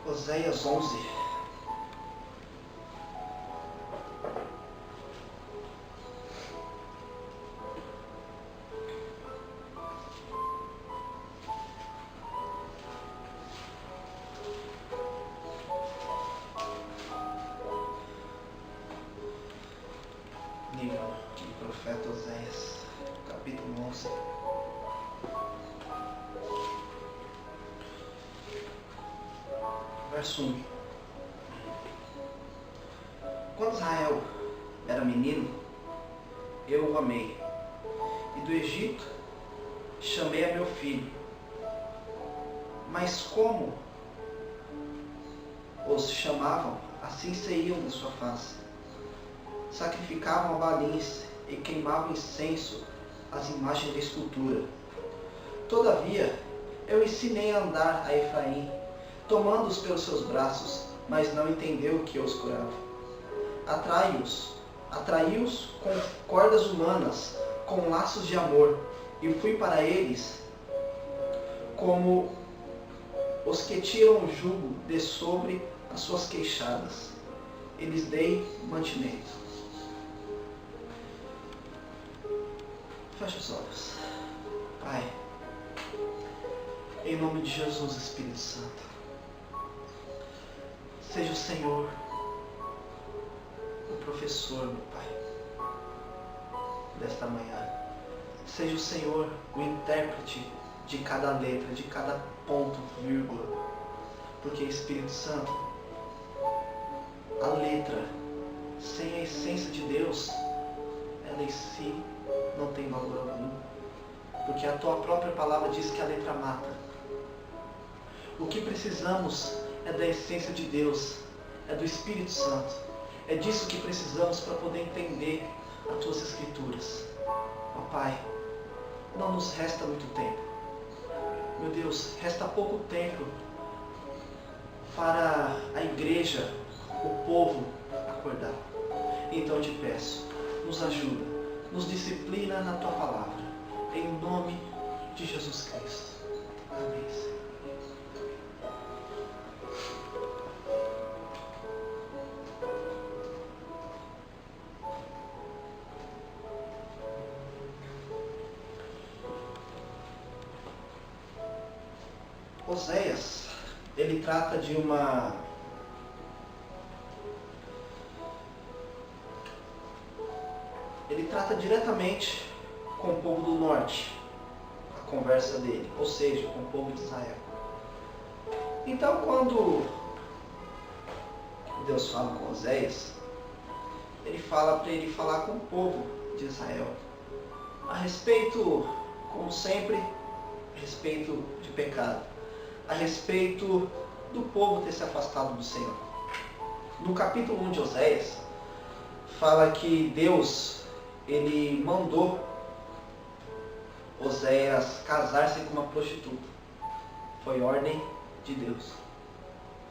Oséias 11. Livro do profeta Oséias, capítulo 11. Verso 1. Quando Israel era menino, eu o amei, e do Egito chamei a meu filho. Mas como os chamavam, assim saíam de sua face. Sacrificavam a Baalins e queimavam incenso às imagens de escultura. Todavia, eu ensinei a andar a Efraim, tomando-os pelos seus braços, mas não entendeu que eu os curava. Atraí-os com cordas humanas, com laços de amor, e fui para eles como os que tiram o jugo de sobre as suas queixadas. E lhes dei mantimento. Feche os olhos. Pai, em nome de Jesus, Espírito Santo, seja o Senhor o professor, meu Pai, desta manhã. Seja o Senhor o intérprete de cada letra, de cada ponto, vírgula. Porque, Espírito Santo, a letra sem a essência de Deus, ela em si não tem valor algum. Porque a tua própria palavra diz que a letra mata. O que precisamos é da essência de Deus, é do Espírito Santo. É disso que precisamos para poder entender as tuas escrituras. Ó Pai, não nos resta muito tempo. Meu Deus, resta pouco tempo para a igreja, o povo acordar. Então eu te peço, nos ajuda, nos disciplina na tua palavra. Em nome de Jesus Cristo. Amém, Senhor. Oséias, ele trata de uma diretamente com o povo do norte, a conversa dele, ou seja, com o povo de Israel. Então, quando Deus fala com Oséias, ele fala para ele falar com o povo de Israel a respeito, como sempre, a respeito de pecado, a respeito do povo ter se afastado do Senhor. No capítulo 1 de Oséias, fala que Deus, ele mandou Oséias casar-se com uma prostituta. Foi ordem de Deus.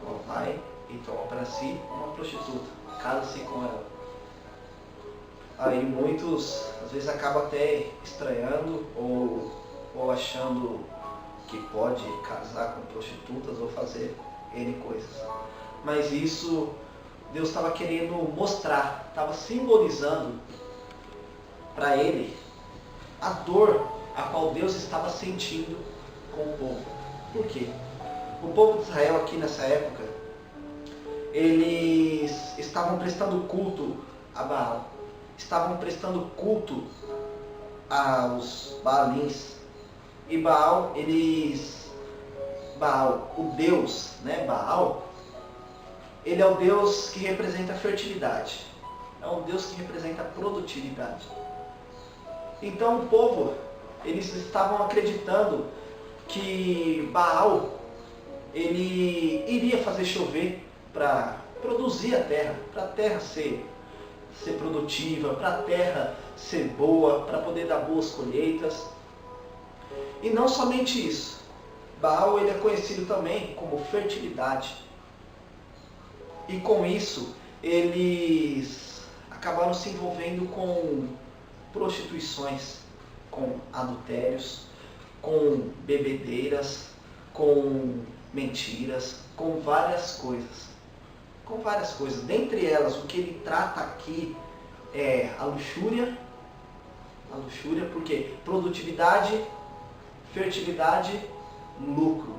Ela vai e toma para si uma prostituta, casa-se com ela. Aí muitos, às vezes, acabam até estranhando ou achando que pode casar com prostitutas ou fazer N coisas. Mas isso Deus estava querendo mostrar, estava simbolizando para ele a dor a qual Deus estava sentindo com o povo. Por quê? O povo de Israel aqui nessa época, eles estavam prestando culto a Baal, estavam prestando culto aos Baalins. E Baal, o Deus, Baal, ele é o Deus que representa a fertilidade. É um Deus que representa a produtividade. Então o povo, eles estavam acreditando que Baal, ele iria fazer chover para produzir a terra, para a terra ser produtiva, para a terra ser boa, para poder dar boas colheitas. E não somente isso, Baal, ele é conhecido também como fertilidade. E com isso, eles acabaram se envolvendo com prostituições, com adultérios, com bebedeiras, com mentiras, com várias coisas. Com várias coisas. Dentre elas, o que ele trata aqui é a luxúria. A luxúria, porque produtividade, fertilidade, lucro.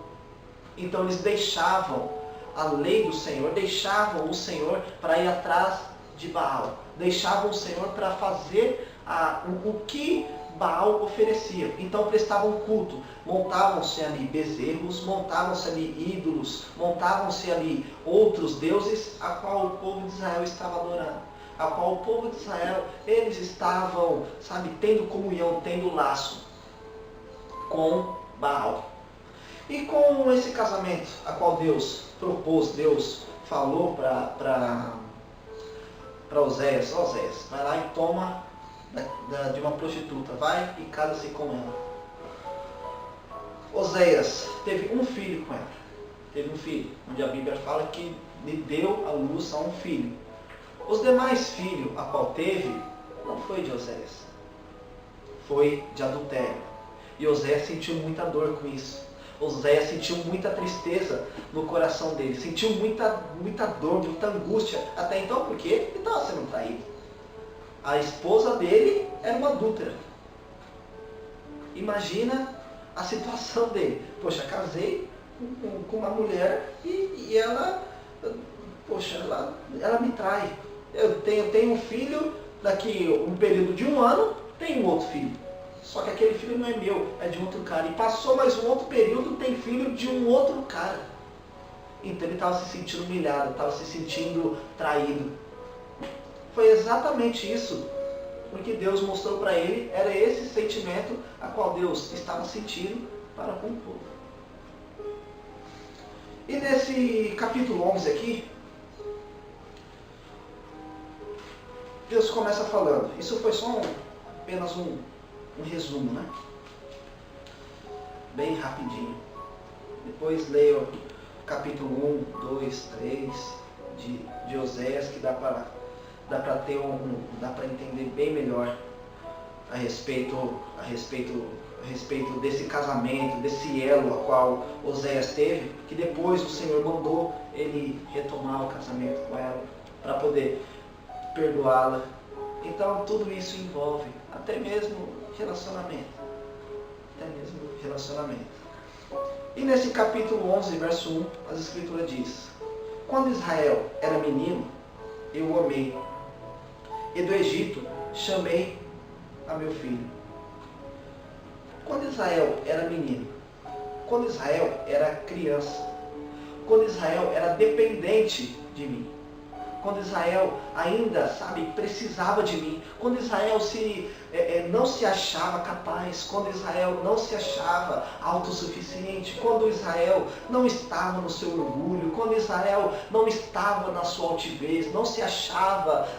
Então eles deixavam a lei do Senhor, deixavam o Senhor para ir atrás de Baal. Deixavam o Senhor para fazer o que Baal oferecia. Então prestavam culto. Montavam-se ali bezerros, montavam-se ali ídolos, montavam-se ali outros deuses a qual o povo de Israel estava adorando. A qual o povo de Israel, eles estavam, tendo comunhão, tendo laço com Baal. E com esse casamento, a qual Deus propôs, Deus falou para Oséias, Oséias, vai lá e toma de uma prostituta, vai e casa-se com ela. Oséias teve um filho com ela, teve um filho, onde a Bíblia fala que lhe deu a luz a um filho. Os demais filhos a qual teve, não foi de Oséias, foi de adultério. E Oséias sentiu muita dor com isso. Oséias sentiu muita tristeza no coração dele, sentiu muita dor, muita angústia, até então porque ele estava sendo traído. A esposa dele era uma adúltera. Imagina a situação dele. Poxa, casei com uma mulher e ela, poxa, ela me trai. Eu tenho um filho, daqui um período de 1 ano, tenho um outro filho. Só que aquele filho não é meu, é de outro cara. E passou mais um outro período, tem filho de um outro cara. Então ele estava se sentindo humilhado, estava se sentindo traído. Foi exatamente isso. Porque Deus mostrou para ele, era esse sentimento a qual Deus estava sentindo para com o povo. E nesse capítulo 11 aqui, Deus começa falando. Isso foi só apenas um resumo, né? Bem rapidinho. Depois leio capítulo 1, 2, 3 de Oséias, que dá para entender bem melhor a respeito desse casamento, desse elo a qual Oséias teve, que depois o Senhor mandou ele retomar o casamento com ela para poder perdoá-la. Então tudo isso envolve até mesmo relacionamento. E nesse capítulo 11, verso 1, as Escrituras diz: quando Israel era menino, eu o amei, e do Egito chamei a meu filho. Quando Israel era menino, quando Israel era criança, quando Israel era dependente de mim, quando Israel ainda, precisava de mim, quando Israel não se achava capaz, quando Israel não se achava autossuficiente, quando Israel não estava no seu orgulho, quando Israel não estava na sua altivez, não se achava,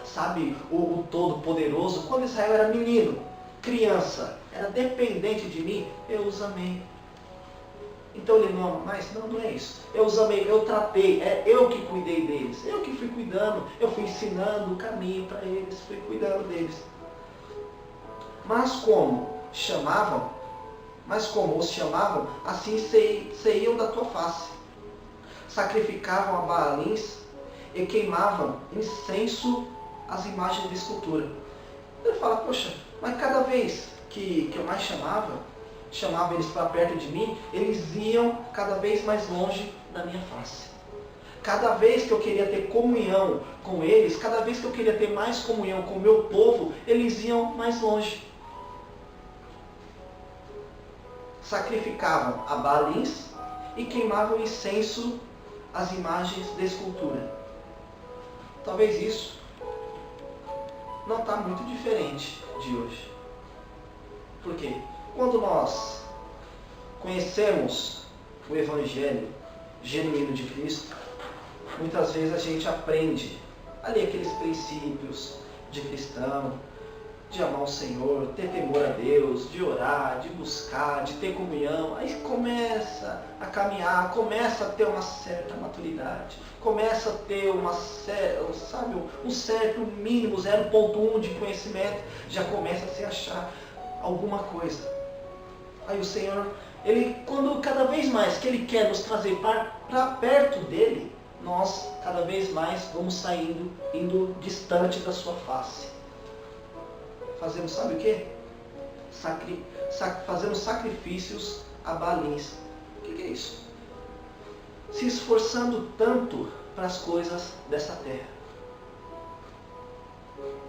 o Todo-Poderoso, quando Israel era menino, criança, era dependente de mim, eu os amei. Então ele não ama mais? Não, não é isso. Eu os amei, eu tratei, é eu que cuidei deles. Eu que fui cuidando, eu fui ensinando o caminho para eles, fui cuidando deles. Mas como os chamavam, assim saíam da tua face. Sacrificavam a Baalins e queimavam incenso às imagens de escultura. Ele fala, poxa, mas cada vez que eu mais chamava eles para perto de mim, eles iam cada vez mais longe da minha face. Cada vez que eu queria ter comunhão com eles, cada vez que eu queria ter mais comunhão com o meu povo, eles iam mais longe. Sacrificavam a Baalins e queimavam incenso às imagens de escultura. Talvez isso não está muito diferente de hoje. Por quê? Quando nós conhecemos o Evangelho genuíno de Cristo, muitas vezes a gente aprende ali aqueles princípios de cristão, de amar o Senhor, ter temor a Deus, de orar, de buscar, de ter comunhão. Aí começa a caminhar, começa a ter uma certa maturidade, começa a ter um certo mínimo, 0,1 de conhecimento, já começa a se achar alguma coisa. Aí o Senhor, vez mais que Ele quer nos trazer para perto dEle, nós cada vez mais vamos saindo, indo distante da sua face. Fazemos, sabe o quê? Fazemos sacrifícios a Baalins. O que é isso? Se esforçando tanto para as coisas dessa terra.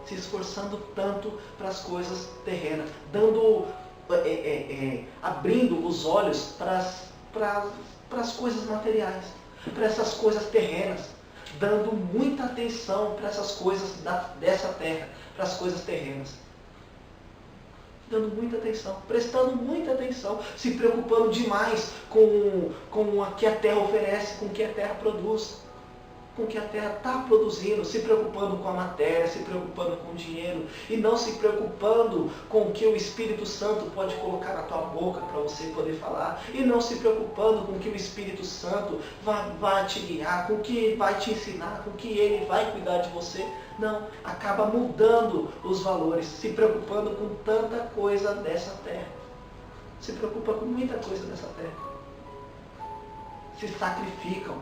Se esforçando tanto para as coisas terrenas. Abrindo os olhos para as coisas materiais. Para essas coisas terrenas. Dando muita atenção para essas coisas dessa terra. Para as coisas terrenas. Dando muita atenção, prestando muita atenção, se preocupando demais com o que a terra oferece, com o que a terra produz, com o que a terra está produzindo, se preocupando com a matéria, se preocupando com o dinheiro, e não se preocupando com o que o Espírito Santo pode colocar na tua boca para você poder falar, e não se preocupando com o que o Espírito Santo vai te guiar, com o que vai te ensinar, com o que ele vai cuidar de você. Não, acaba mudando os valores, se preocupando com tanta coisa dessa terra. Se preocupa com muita coisa dessa terra. Se sacrificam.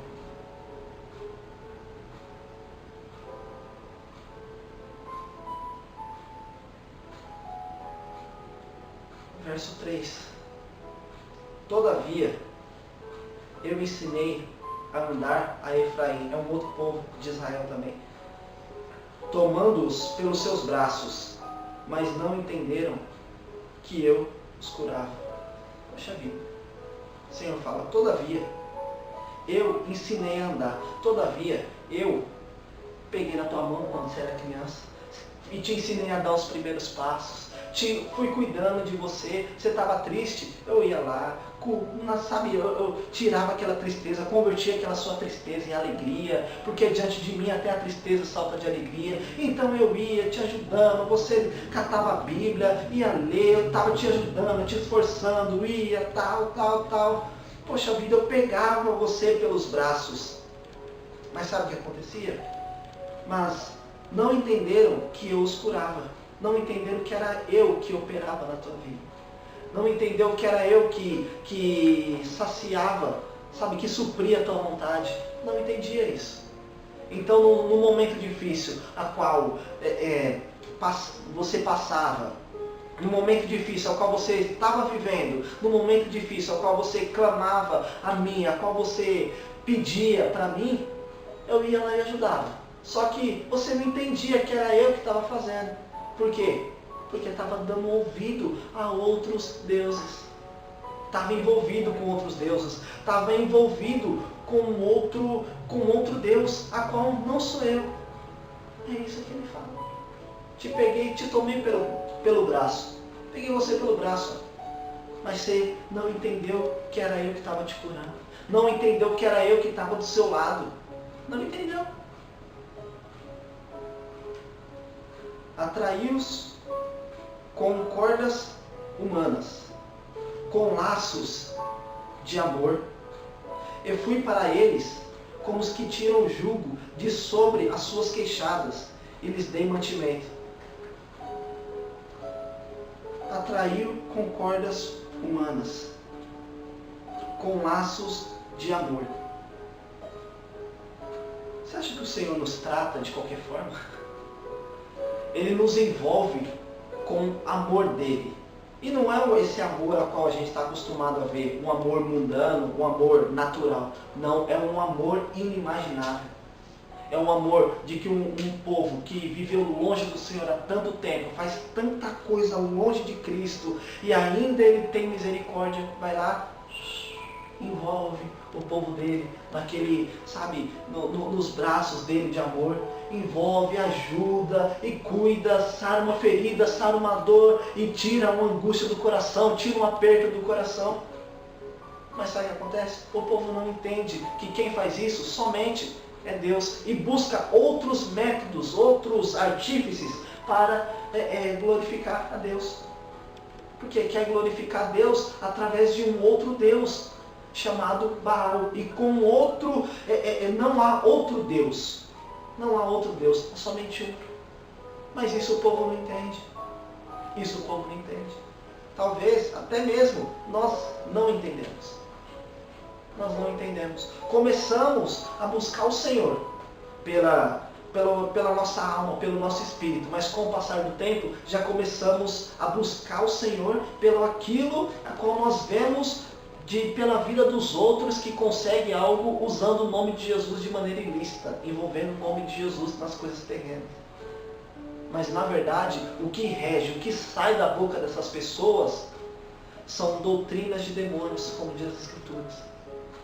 Verso 3. Todavia, eu ensinei a andar a Efraim, é um outro povo de Israel também, tomando-os pelos seus braços, mas não entenderam que eu os curava. Poxa vida. O Senhor fala, todavia, eu ensinei a andar. Todavia, eu peguei na tua mão quando você era criança e te ensinei a dar os primeiros passos. Fui cuidando de você. Você estava triste, eu ia lá, sabe, eu tirava aquela tristeza, convertia aquela sua tristeza em alegria, porque diante de mim até a tristeza salta de alegria. Então eu ia te ajudando, você catava a Bíblia, ia ler, eu estava te ajudando, te esforçando, ia tal. Poxa vida, eu pegava você pelos braços. Mas sabe o que acontecia? Mas não entenderam que eu os curava. Não entenderam que era eu que operava na tua vida. Não entendeu que era eu que saciava, sabe, que supria a tua vontade. Não entendia isso. Então, no momento difícil, a qual você passava, no momento difícil ao qual você estava vivendo, no momento difícil ao qual você clamava a mim, a qual você pedia para mim, eu ia lá e ajudava. Só que você não entendia que era eu que estava fazendo. Por quê? Porque estava dando ouvido a outros deuses. Estava envolvido com outros deuses. Estava envolvido com outro Deus, a qual não sou eu. É isso que ele fala. Te peguei, te tomei pelo braço. Peguei você pelo braço. Mas você não entendeu que era eu que estava te curando. Não entendeu que era eu que estava do seu lado. Não entendeu. Atraí-os com cordas humanas, com laços de amor. Eu fui para eles como os que tiram o jugo de sobre as suas queixadas e lhes dei mantimento. Atraiu com cordas humanas, com laços de amor. Você acha que o Senhor nos trata de qualquer forma? Ele nos envolve com o amor dele. E não é esse amor ao qual a gente está acostumado a ver, um amor mundano, um amor natural. Não, é um amor inimaginável. É um amor de que um povo que viveu longe do Senhor há tanto tempo, faz tanta coisa longe de Cristo, e ainda Ele tem misericórdia, vai lá, envolve o povo dele, naquele, sabe, nos braços dele de amor, envolve, ajuda e cuida, sara uma ferida, sara uma dor e tira uma angústia do coração, tira um aperto do coração. Mas sabe o que acontece? O povo não entende que quem faz isso somente é Deus e busca outros métodos, outros artífices para glorificar a Deus. Porque quer glorificar Deus através de um outro Deus, chamado Baal, e com outro, não há outro Deus, não há outro Deus, há somente um. Mas isso o povo não entende, isso o povo não entende. Talvez até mesmo nós não entendemos. Nós não entendemos. Começamos a buscar o Senhor pela nossa alma, pelo nosso espírito, mas com o passar do tempo já começamos a buscar o Senhor pelo aquilo a qual nós vemos pela vida dos outros que consegue algo usando o nome de Jesus de maneira ilícita, envolvendo o nome de Jesus nas coisas terrenas. Mas na verdade, o que rege, o que sai da boca dessas pessoas são doutrinas de demônios, como diz as Escrituras.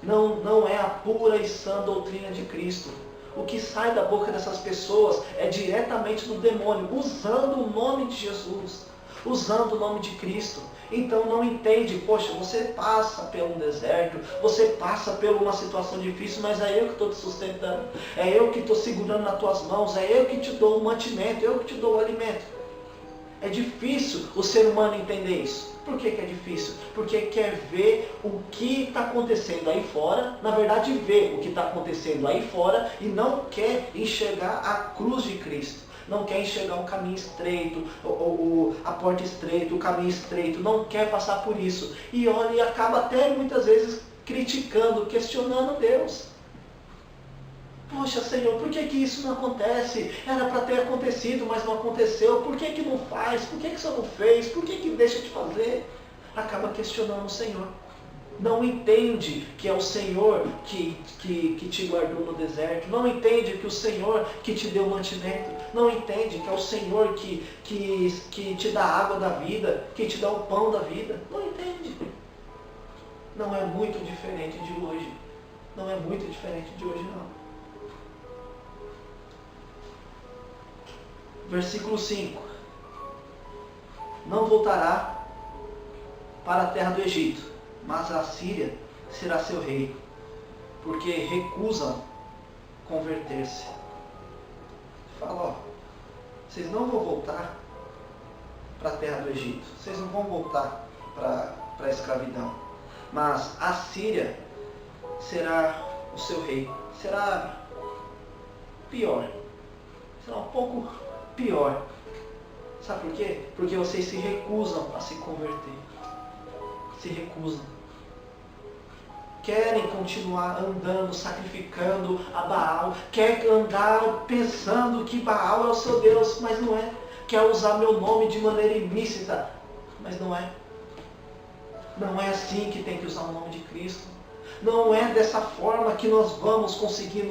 Não é a pura e sã doutrina de Cristo. O que sai da boca dessas pessoas é diretamente do demônio, usando o nome de Jesus, usando o nome de Cristo. Então não entende, poxa, você passa pelo deserto, você passa por uma situação difícil, mas é eu que estou te sustentando, é eu que estou segurando nas tuas mãos, é eu que te dou o mantimento, é eu que te dou o alimento. É difícil o ser humano entender isso. Por que é difícil? Porque quer ver o que está acontecendo aí fora, na verdade vê o que está acontecendo aí fora e não quer enxergar a cruz de Cristo. Não quer enxergar um caminho estreito, a porta estreita, o caminho estreito, não quer passar por isso. E olha, e acaba até muitas vezes criticando, questionando Deus. Poxa, Senhor, por que isso não acontece? Era para ter acontecido, mas não aconteceu. Por que não faz? Por que o Senhor não fez? Por que deixa de fazer? Acaba questionando o Senhor. Não entende que é o Senhor que te guardou no deserto. Não entende que é o Senhor que te deu mantimento. Não entende que é o Senhor que te dá a água da vida, que te dá o pão da vida. Não entende. Não é muito diferente de hoje. Não é muito diferente de hoje, não. Versículo 5. Não voltará para a terra do Egito, mas a Síria será seu rei, porque recusam converter-se. Fala, ó, vocês não vão voltar para a terra do Egito, vocês não vão voltar para a escravidão, mas a Síria será o seu rei. Será pior, será um pouco pior. Sabe por quê? Porque vocês se recusam a se converter. Se recusam. Querem continuar andando, sacrificando a Baal. Quer andar pensando que Baal é o seu Deus, mas não é. Quer usar meu nome de maneira ilícita, mas não é. Não é assim que tem que usar o nome de Cristo. Não é dessa forma que nós vamos conseguir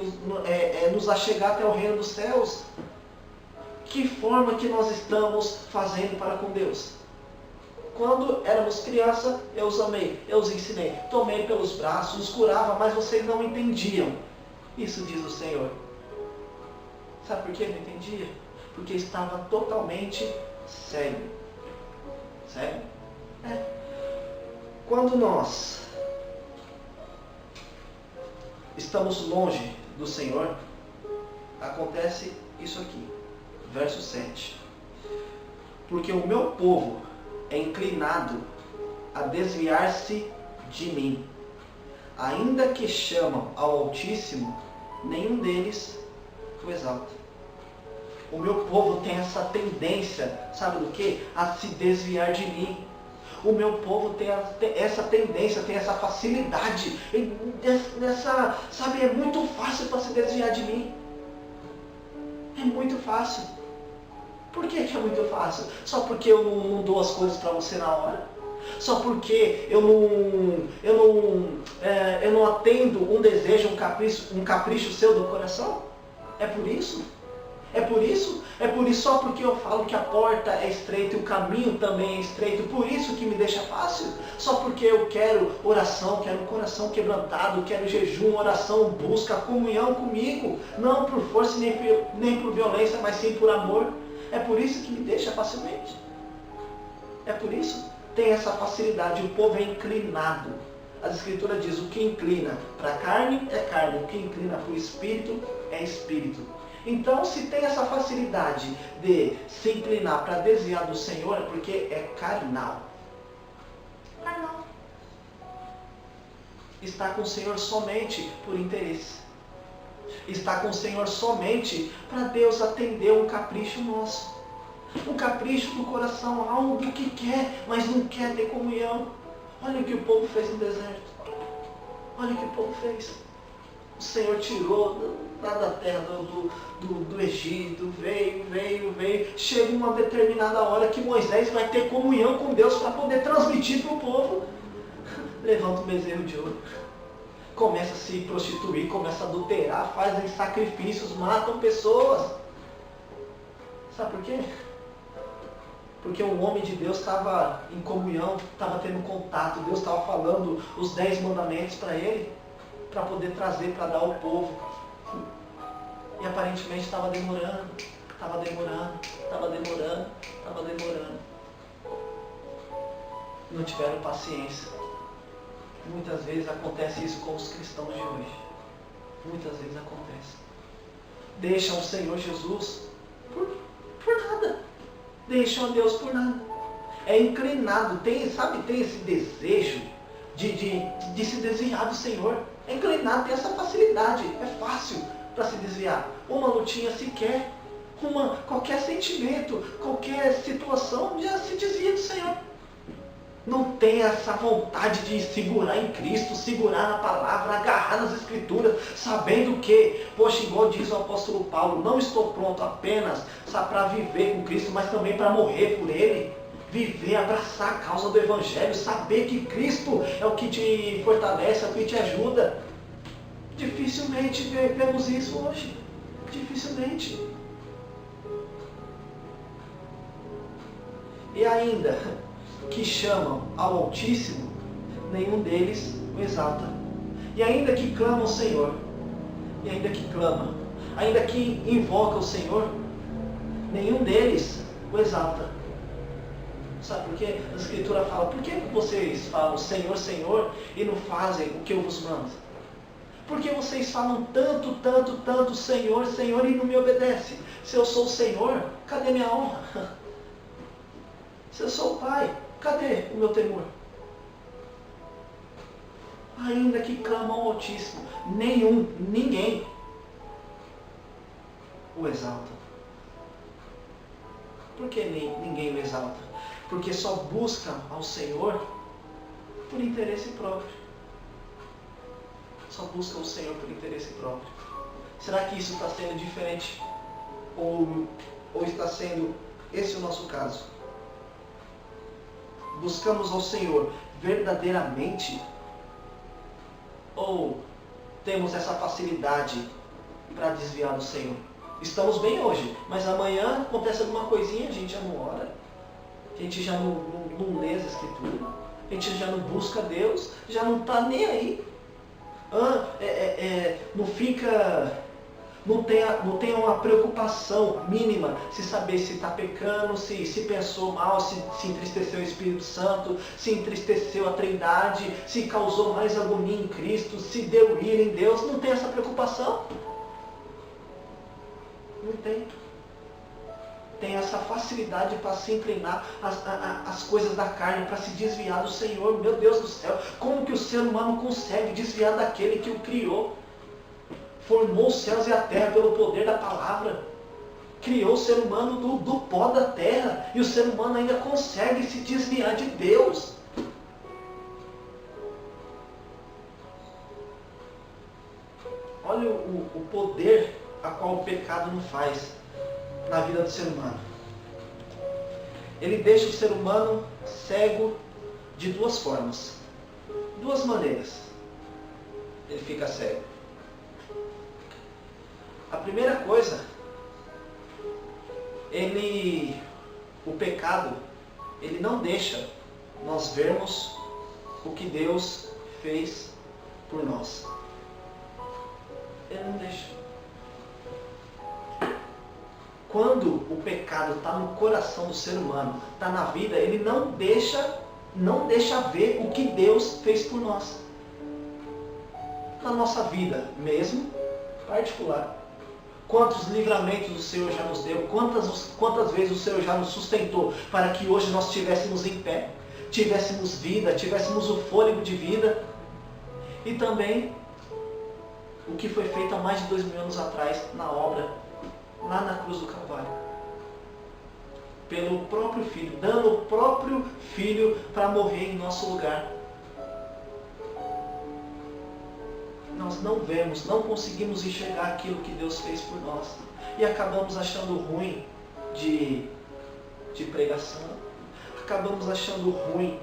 nos achegar até o reino dos céus. Que forma que nós estamos fazendo para com Deus? Quando éramos criança, eu os amei, eu os ensinei, tomei pelos braços, os curava, mas vocês não entendiam. Isso diz o Senhor. Sabe por que não entendia? Porque estava totalmente cego. Cego? É. Quando nós estamos longe do Senhor, acontece isso aqui. Verso 7. Porque o meu povo é inclinado a desviar-se de mim. Ainda que chamam ao Altíssimo, nenhum deles o exalta. O meu povo tem essa tendência, sabe do que? A se desviar de mim. O meu povo tem essa tendência, tem essa facilidade. Sabe, é muito fácil para se desviar de mim. É muito fácil. Por que é muito fácil? Só porque eu não dou as coisas para você na hora? Só porque eu não atendo um desejo, um capricho seu do coração? É por isso? É por isso? É por isso só porque eu falo que a porta é estreita e o caminho também é estreito? Por isso que me deixa fácil? Só porque eu quero oração, quero um coração quebrantado, quero jejum, oração, busca, comunhão comigo? Não por força nem por violência, mas sim por amor. É por isso que me deixa facilmente. É por isso. Tem essa facilidade. O povo é inclinado. A Escritura diz, o que inclina para a carne é carne. O que inclina para o espírito é espírito. Então, se tem essa facilidade de se inclinar para desviar do Senhor, é porque é carnal. Carnal. Está com o Senhor somente por interesse. Está com o Senhor somente para Deus atender um capricho nosso. Um capricho do coração, algo que quer, mas não quer ter comunhão. Olha o que o povo fez no deserto. Olha o que o povo fez. O Senhor tirou lá da terra do Egito, veio. Chega uma determinada hora que Moisés vai ter comunhão com Deus para poder transmitir para o povo. Levanta um bezerro de ouro. Começa a se prostituir, começa a adulterar, fazem sacrifícios, matam pessoas. Sabe por quê? Porque o homem de Deus estava em comunhão, estava tendo contato, Deus estava falando os 10 mandamentos para ele, para poder trazer, para dar ao povo. E aparentemente estava demorando. Não tiveram paciência. Muitas vezes acontece isso com os cristãos de hoje. Muitas vezes acontece. Deixam o Senhor Jesus por nada. Deixam a Deus por nada. É inclinado, tem esse desejo de se desviar do Senhor. É inclinado, tem essa facilidade. É fácil para se desviar. Uma lutinha sequer, qualquer sentimento, qualquer situação, já se desvia do Senhor. Não tem essa vontade de segurar em Cristo, segurar na palavra, agarrar nas Escrituras, sabendo que, poxa, igual diz o apóstolo Paulo, não estou pronto apenas para viver com Cristo, mas também para morrer por Ele. Viver, abraçar a causa do Evangelho, saber que Cristo é o que te fortalece, é o que te ajuda. Dificilmente vemos isso hoje. Dificilmente. E ainda, que chamam ao Altíssimo, nenhum deles o exalta. E ainda que clama ao Senhor, ainda que invoca o Senhor, nenhum deles o exalta. Sabe por quê? A Escritura fala, por que vocês falam Senhor, Senhor, e não fazem o que eu vos mando? Por que vocês falam tanto, Senhor, Senhor, e não me obedecem? Se eu sou o Senhor, cadê minha honra? Se eu sou o Pai, cadê o meu temor? Ainda que clamam ao Altíssimo, ninguém o exalta. Por que ninguém o exalta? Porque só buscam ao Senhor por interesse próprio. Só buscam o Senhor por interesse próprio. Será que isso está sendo diferente? Ou está sendo esse o nosso caso? Buscamos ao Senhor verdadeiramente? Ou temos essa facilidade para desviar do Senhor? Estamos bem hoje, mas amanhã acontece alguma coisinha, a gente já não ora, a gente já não lê as Escrituras, a gente já não busca Deus, já não está nem aí. Não tem uma preocupação mínima se saber se está pecando, se pensou mal, se entristeceu o Espírito Santo, se entristeceu a Trindade, se causou mais agonia em Cristo, se deu ira em Deus. Não tem essa preocupação. Não tem. Tem essa facilidade para se inclinar às coisas da carne, para se desviar do Senhor. Meu Deus do céu, como que o ser humano consegue desviar daquele que o criou? Formou os céus e a terra pelo poder da palavra. Criou o ser humano do pó da terra. E o ser humano ainda consegue se desviar de Deus. Olha o poder a qual o pecado não faz na vida do ser humano. Ele deixa o ser humano cego de duas formas. Duas maneiras. Ele fica cego. A primeira coisa, o pecado, ele não deixa nós vermos o que Deus fez por nós. Ele não deixa. Quando o pecado está no coração do ser humano, está na vida, ele não deixa ver o que Deus fez por nós. Na nossa vida mesmo, particular. Quantos livramentos o Senhor já nos deu, quantas vezes o Senhor já nos sustentou para que hoje nós estivéssemos em pé, tivéssemos vida, tivéssemos o fôlego de vida. E também o que foi feito há mais de 2000 anos atrás na obra, lá na cruz do Calvário. Pelo próprio Filho, dando o próprio Filho para morrer em nosso lugar. nós não vemos, não conseguimos enxergar aquilo que Deus fez por nós. E acabamos achando ruim de pregação. Acabamos achando ruim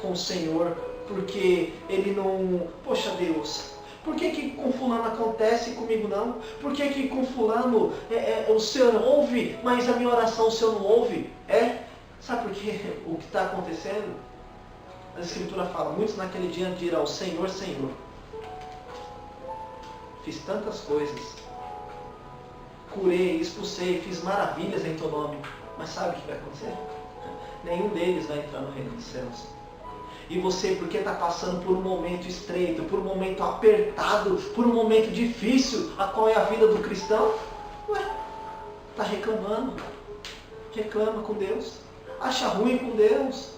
com o Senhor, porque Ele não... Poxa Deus, por que com fulano acontece e comigo não? Por que com fulano o Senhor ouve, mas a minha oração o Senhor não ouve? Sabe por quê? O que está acontecendo? A Escritura fala, muitos naquele dia dirão, Senhor, Senhor, fiz tantas coisas, curei, expulsei, fiz maravilhas em teu nome. Mas sabe o que vai acontecer? Nenhum deles vai entrar no reino dos céus. E você, porque está passando por um momento estreito, por um momento apertado, por um momento difícil, a qual é a vida do cristão? Está reclamando. Reclama com Deus. Acha ruim com Deus.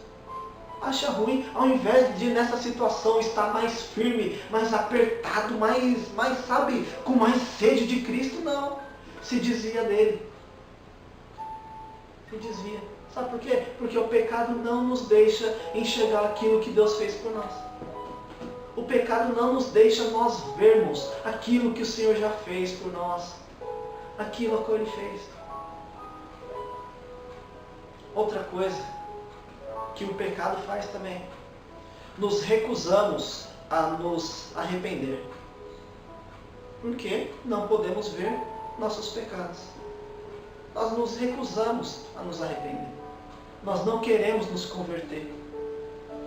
Acha ruim, ao invés de nessa situação estar mais firme, mais apertado, mais sabe, com mais sede de Cristo, não. Se desvia dele. Se desvia. Sabe por quê? Porque o pecado não nos deixa enxergar aquilo que Deus fez por nós. O pecado não nos deixa nós vermos aquilo que o Senhor já fez por nós. Aquilo que Ele fez. Outra coisa que o pecado faz também. Nos recusamos a nos arrepender. Porque não podemos ver nossos pecados. Nós nos recusamos a nos arrepender. Nós não queremos nos converter.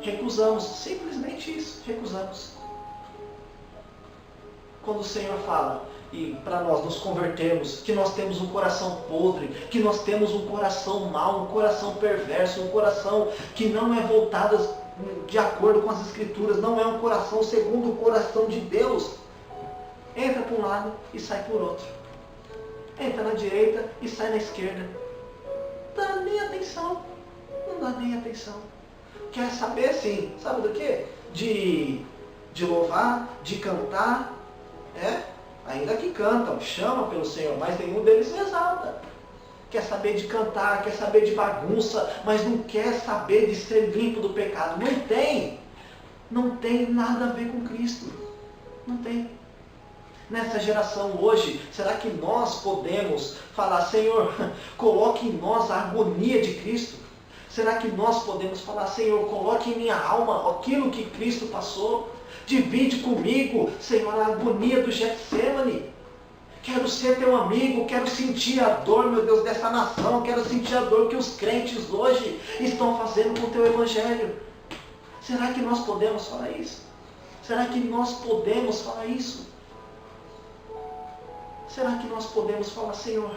Recusamos, simplesmente isso, recusamos. Quando o Senhor fala, e para nós nos convertermos, que nós temos um coração podre, que nós temos um coração mau, um coração perverso, um coração que não é voltado de acordo com as Escrituras, não é um coração segundo o coração de Deus. Entra por um lado e sai por outro. Entra na direita e sai na esquerda. Não dá nem atenção. Não dá nem atenção. Quer saber, sim, sabe do quê? De louvar, de cantar. Ainda que cantam, chamam pelo Senhor, mas nenhum deles se exalta. Quer saber de cantar, quer saber de bagunça, mas não quer saber de ser limpo do pecado. Não tem. Não tem nada a ver com Cristo. Não tem. Nessa geração hoje, será que nós podemos falar, Senhor, coloque em nós a agonia de Cristo? Será que nós podemos falar, Senhor, coloque em minha alma aquilo que Cristo passou? Divide comigo, Senhor, a agonia do Getsemane. Quero ser teu amigo, quero sentir a dor, meu Deus, dessa nação. Quero sentir a dor que os crentes hoje estão fazendo com o teu Evangelho. Será que nós podemos falar isso? Será que nós podemos falar isso? Será que nós podemos falar, Senhor,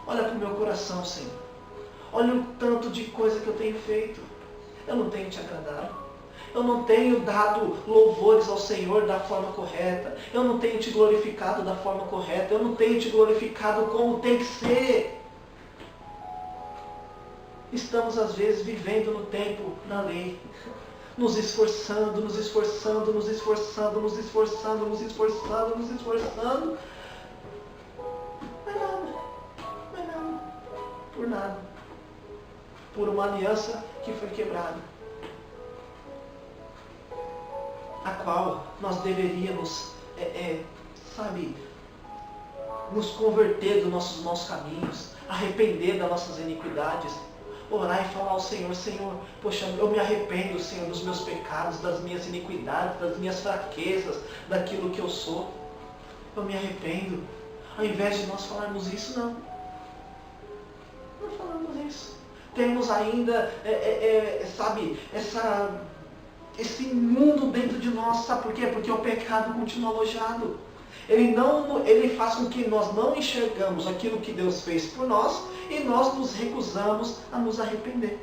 olha para o meu coração, Senhor. Olha o tanto de coisa que eu tenho feito. Eu não tenho te agradado. Eu não tenho dado louvores ao Senhor da forma correta. Eu não tenho te glorificado da forma correta. Eu não tenho te glorificado como tem que ser. Estamos, às vezes, vivendo no tempo da lei. Nos esforçando, nos esforçando, nos esforçando, nos esforçando, nos esforçando, nos esforçando. Mas nada. Por nada. Por uma aliança que foi quebrada. A qual nós deveríamos, nos converter dos nossos maus caminhos, arrepender das nossas iniquidades, orar e falar ao Senhor, Senhor, poxa, eu me arrependo, Senhor, dos meus pecados, das minhas iniquidades, das minhas fraquezas, daquilo que eu sou. Eu me arrependo. Ao invés de nós falarmos isso, não. Não falamos isso. Temos ainda, esse mundo dentro de nós. Sabe por quê? Porque o pecado continua alojado. Ele faz com que nós não enxergamos aquilo que Deus fez por nós e nós nos recusamos a nos arrepender.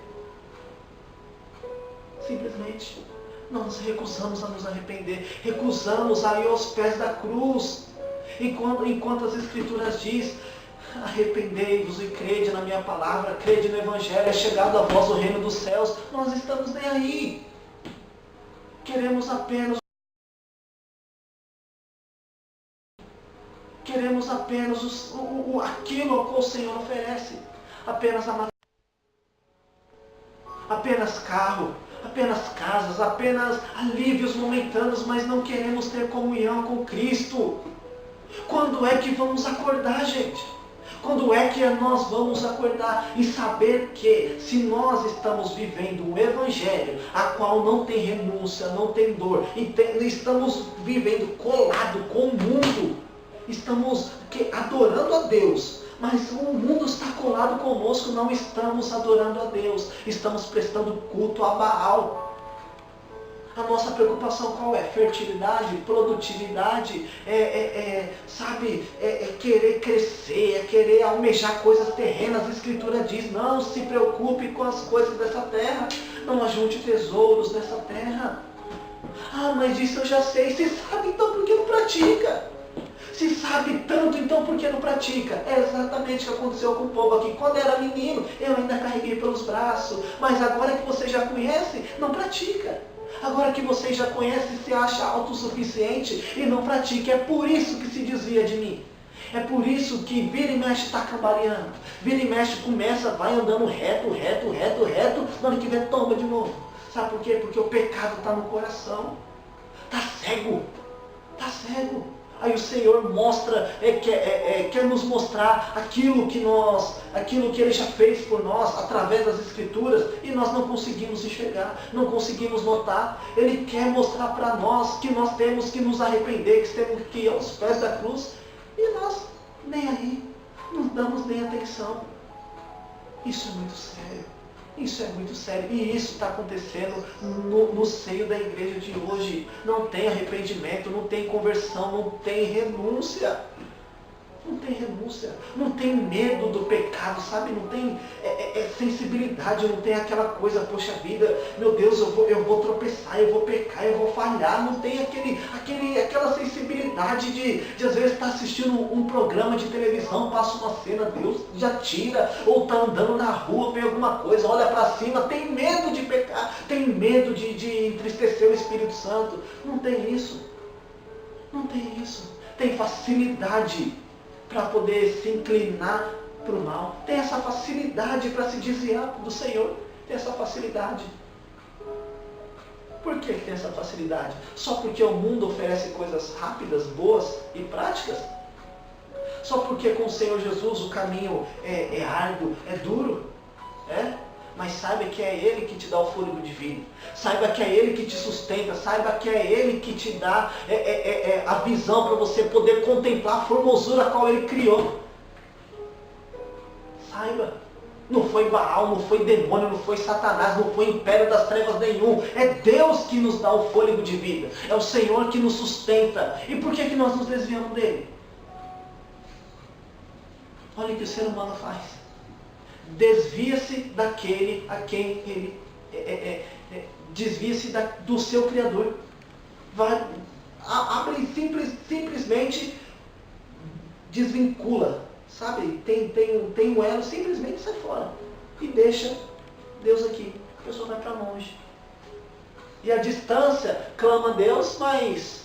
Simplesmente. Nós nos recusamos a nos arrepender. Recusamos a ir aos pés da cruz. Enquanto as Escrituras diz, arrependei-vos e crede na minha palavra, crede no Evangelho, é chegado a vós o reino dos céus. Nós estamos nem aí. Queremos apenas aquilo que o Senhor oferece. Apenas carro, apenas casas, apenas alívios momentâneos, mas não queremos ter comunhão com Cristo. Quando é que vamos acordar, gente? Quando é que nós vamos acordar e saber que se nós estamos vivendo um evangelho a qual não tem renúncia, não tem dor, e estamos vivendo colado com o mundo, estamos adorando a Deus, mas o mundo está colado conosco, não estamos adorando a Deus, estamos prestando culto a Baal. A nossa preocupação qual é? Fertilidade, produtividade, querer crescer, querer almejar coisas terrenas. A Escritura diz, não se preocupe com as coisas dessa terra, não ajunte tesouros dessa terra. Ah, mas isso eu já sei. Se sabe, então por que não pratica? Se sabe tanto, então por que não pratica? É exatamente o que aconteceu com o povo aqui. Quando era menino, eu ainda carreguei pelos braços, mas agora que você já conhece, não pratica. Agora que você já conhece, se acha autossuficiente e não pratica. É por isso que se desvia de mim. É por isso que vira e mexe está cambaleando. Vira e mexe, vai andando reto. Na hora que vê, toma de novo. Sabe por quê? Porque o pecado está no coração. Está cego. Está cego. Aí o Senhor mostra, quer nos mostrar aquilo que Ele já fez por nós, através das Escrituras, e nós não conseguimos enxergar, não conseguimos notar. Ele quer mostrar para nós que nós temos que nos arrepender, que temos que ir aos pés da cruz, e nós nem aí, não damos nem atenção. Isso é muito sério. Isso é muito sério. E isso está acontecendo no seio da igreja de hoje. Não tem arrependimento, não tem conversão, não tem renúncia. Não tem renúncia, não tem medo do pecado, sabe? Não tem sensibilidade, não tem aquela coisa, poxa vida, meu Deus, eu vou tropeçar, eu vou pecar, eu vou falhar. Não tem aquela sensibilidade de às vezes estar assistindo um programa de televisão, passa uma cena, Deus já tira, ou está andando na rua, vê alguma coisa, olha para cima, tem medo de pecar, tem medo de entristecer o Espírito Santo. Não tem isso. Não tem isso. Tem facilidade para poder se inclinar para o mal. Tem essa facilidade para se desviar do Senhor. Tem essa facilidade. Por que tem essa facilidade? Só porque o mundo oferece coisas rápidas, boas e práticas? Só porque com o Senhor Jesus o caminho é árduo, é duro? Mas saiba que é Ele que te dá o fôlego de vida. Saiba que é Ele que te sustenta. Saiba que é Ele que te dá a visão para você poder contemplar a formosura a qual Ele criou. Saiba. Não foi Baal, não foi demônio, não foi Satanás, não foi império das trevas nenhum. É Deus que nos dá o fôlego de vida. É o Senhor que nos sustenta. E por que nós nos desviamos dEle? Olha o que o ser humano faz. Desvia-se daquele a quem ele desvia-se do seu Criador. Abre simplesmente desvincula, sabe? Tem um elo, simplesmente sai fora e deixa Deus aqui. A pessoa vai para longe. E a distância clama a Deus, mas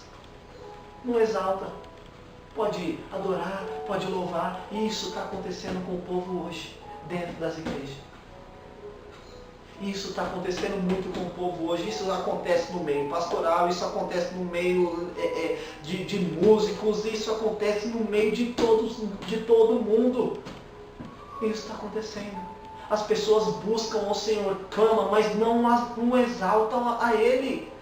não exalta. Pode adorar, pode louvar. E isso está acontecendo com o povo hoje, dentro das igrejas. Isso está acontecendo muito com o povo hoje. Isso acontece no meio pastoral, isso acontece no meio de músicos, isso acontece no meio de todo mundo. Isso está acontecendo. As pessoas buscam ao Senhor, clamam, mas não exaltam a Ele.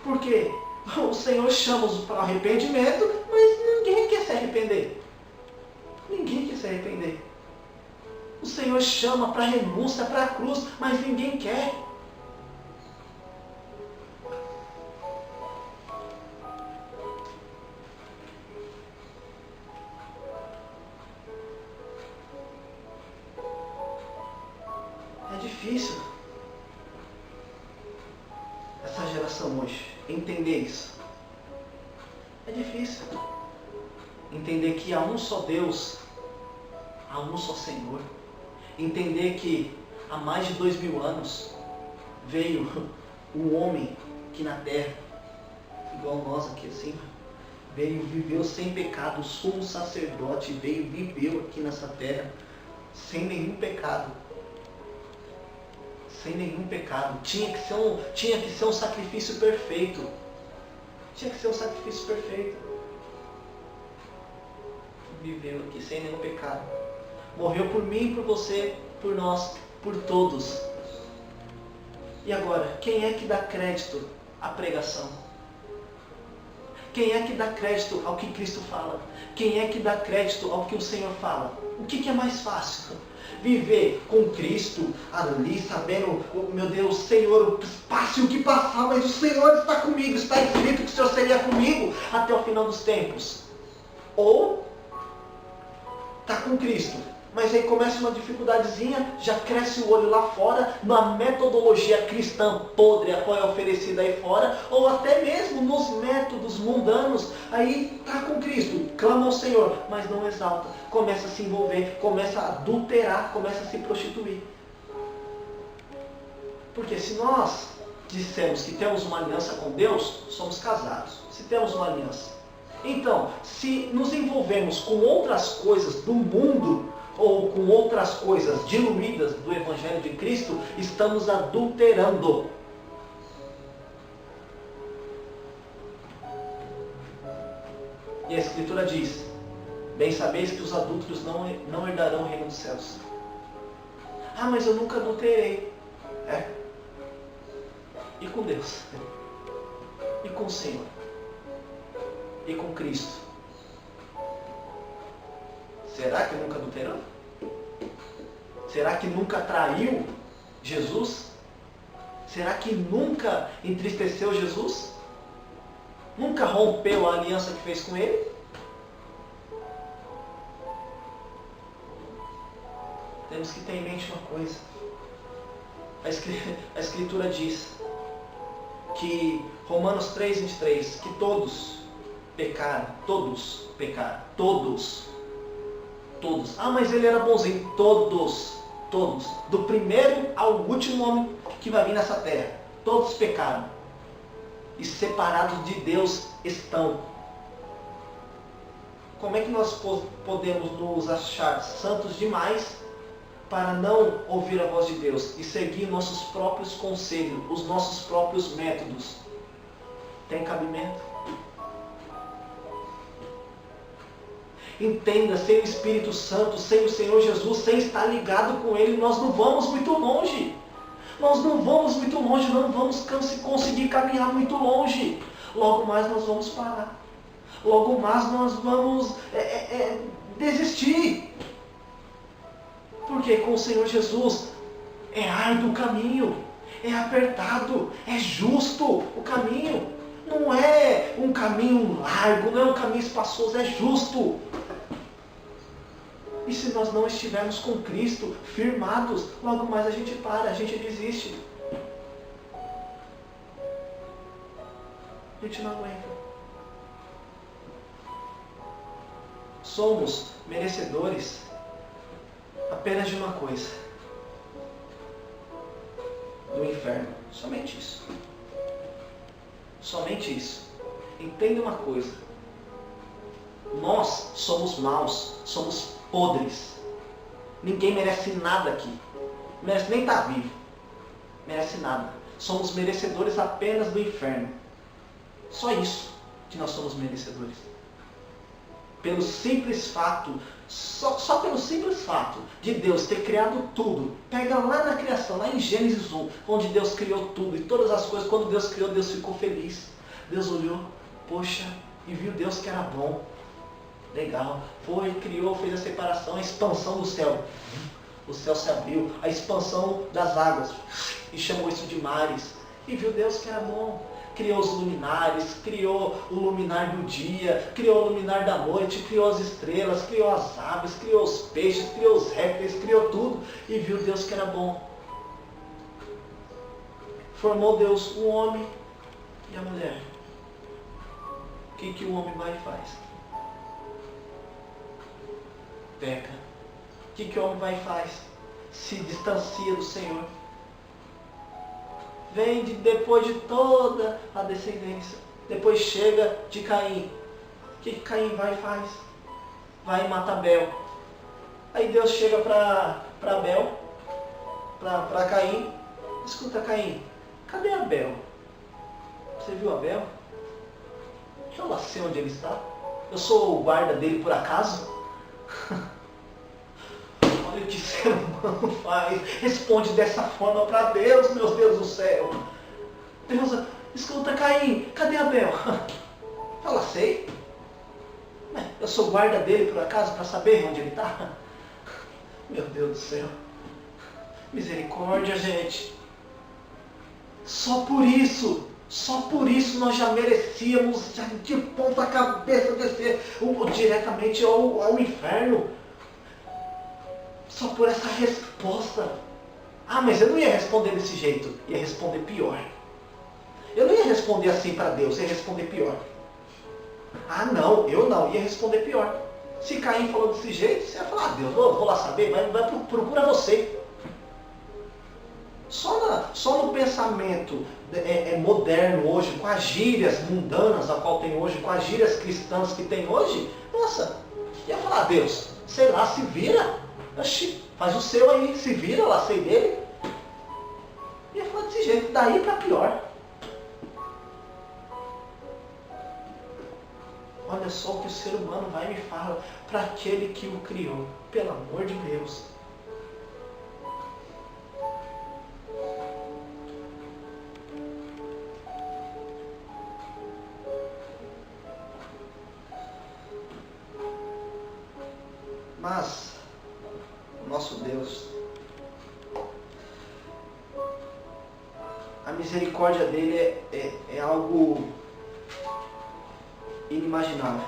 Por quê? O Senhor chama-os para arrependimento, mas ninguém quer se arrepender. Ninguém quer se arrepender. O Senhor chama para a renúncia, para a cruz, mas ninguém quer. É difícil essa geração hoje entender isso. É difícil entender que há um só Deus, há um só Senhor. Entender que há mais de 2000 anos veio um homem aqui na terra, igual nós aqui assim, veio, viveu sem pecado, o sumo sacerdote veio, viveu aqui nessa terra, sem nenhum pecado, sem nenhum pecado. Tinha que ser um sacrifício perfeito. Tinha que ser um sacrifício perfeito. Viveu aqui sem nenhum pecado. Morreu por mim, por você, por nós, por todos. E agora, quem é que dá crédito à pregação? Quem é que dá crédito ao que Cristo fala? Quem é que dá crédito ao que o Senhor fala? O que é mais fácil? Viver com Cristo ali, sabendo, oh, meu Deus, Senhor, passe o que passar, mas o Senhor está comigo, está escrito que o Senhor seria comigo até o final dos tempos. Ou está com Cristo, mas aí começa uma dificuldadezinha, já cresce o olho lá fora, na metodologia cristã podre, a qual é oferecida aí fora, ou até mesmo nos métodos mundanos, aí está com Cristo, clama ao Senhor, mas não exalta, começa a se envolver, começa a adulterar, começa a se prostituir. Porque se nós dissemos que temos uma aliança com Deus, somos casados. Se temos uma aliança. Então, se nos envolvemos com outras coisas do mundo, ou com outras coisas diluídas do Evangelho de Cristo, estamos adulterando. E a Escritura diz: bem sabeis que os adúlteros não herdarão o reino dos céus. Ah, mas eu nunca adulterei. E com Deus? E com o Senhor? E com Cristo? Será que nunca adulterou? Será que nunca traiu Jesus? Será que nunca entristeceu Jesus? Nunca rompeu a aliança que fez com Ele? Temos que ter em mente uma coisa. A Escritura diz que, Romanos 3:23, que todos pecaram. Ah, mas ele era bonzinho. Todos. Do primeiro ao último homem que vai vir nessa terra. Todos pecaram. E separados de Deus estão. Como é que nós podemos nos achar santos demais para não ouvir a voz de Deus e seguir nossos próprios conselhos, os nossos próprios métodos? Tem cabimento? Entenda, sem o Espírito Santo, sem o Senhor Jesus, sem estar ligado com Ele, nós não vamos muito longe. Nós não vamos muito longe, não vamos conseguir caminhar muito longe. Logo mais nós vamos parar. Logo mais nós vamos desistir. Porque com o Senhor Jesus é árduo o caminho, é apertado, é justo o caminho. Não é um caminho largo, não é um caminho espaçoso, é justo. E se nós não estivermos com Cristo, firmados, logo mais a gente para, a gente desiste. A gente não aguenta. Somos merecedores apenas de uma coisa: do inferno. Somente isso. Somente isso. Entenda uma coisa: nós somos maus, somos podres. Ninguém merece nada aqui. Merece nem estar vivo. Merece nada. Somos merecedores apenas do inferno. Só isso que nós somos merecedores. Pelo simples fato, só pelo simples fato de Deus ter criado tudo. Pega lá na criação, lá em Gênesis 1, onde Deus criou tudo e todas as coisas. Quando Deus criou, Deus ficou feliz. Deus olhou, poxa, e viu Deus que era bom. Legal. Foi, criou, fez a separação, a expansão do céu. O céu se abriu, a expansão das águas. E chamou isso de mares. E viu Deus que era bom. Criou os luminares, criou o luminar do dia, criou o luminar da noite, criou as estrelas, criou as aves, criou os peixes, criou os répteis, criou tudo. E viu Deus que era bom. Formou Deus o homem e a mulher. O que o homem vai e faz? Peca. O que o homem vai e faz? Se distancia do Senhor. Vem depois de toda a descendência. Depois chega de Caim. O que Caim vai e faz? Vai e mata Abel. Aí Deus chega para Abel, para Caim. Escuta, Caim, cadê Abel? Você viu Abel? Eu lá sei onde ele está. Eu sou o guarda dele por acaso? Olha o que ser humano faz. Responde dessa forma para Deus, meu Deus do céu. Deus, escuta, Caim, cadê Abel? Eu lá sei. Eu sou guarda dele por acaso para saber onde ele está? Meu Deus do céu. Misericórdia, gente. Só por isso nós já merecíamos já de ponta cabeça descer diretamente ao inferno. Só por essa resposta. Ah, mas eu não ia responder desse jeito. Ia responder pior. Eu não ia responder assim para Deus, ia responder pior. Ah, não, eu não, ia responder pior. Se Caim falou desse jeito, você ia falar, ah, Deus, vou lá saber, procura você. Só no pensamento moderno hoje, com as gírias mundanas a qual tem hoje, com as gírias cristãs que tem hoje, nossa, ia falar, Deus, sei lá, se vira, oxi, faz o seu aí, se vira, lá sei dele. Ia falar desse jeito, daí para pior. Olha só o que o ser humano vai e me fala para aquele que o criou, pelo amor de Deus. Mas, o nosso Deus, a misericórdia dele é algo inimaginável.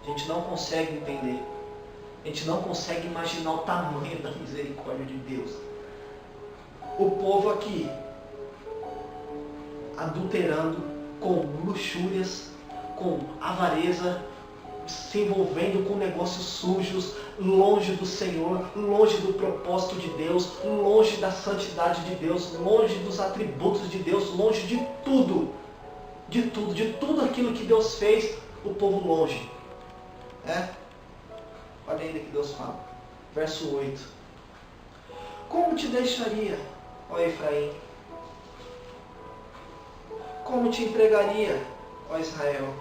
A gente não consegue entender. A gente não consegue imaginar o tamanho da misericórdia de Deus. O povo aqui, adulterando com luxúrias, com avareza, se envolvendo com negócios sujos, longe do Senhor, longe do propósito de Deus, longe da santidade de Deus, longe dos atributos de Deus, longe de tudo. De tudo aquilo que Deus fez, o povo longe. Olha ainda que Deus fala. Verso 8. Como te deixaria, ó Efraim? Como te entregaria, ó Israel?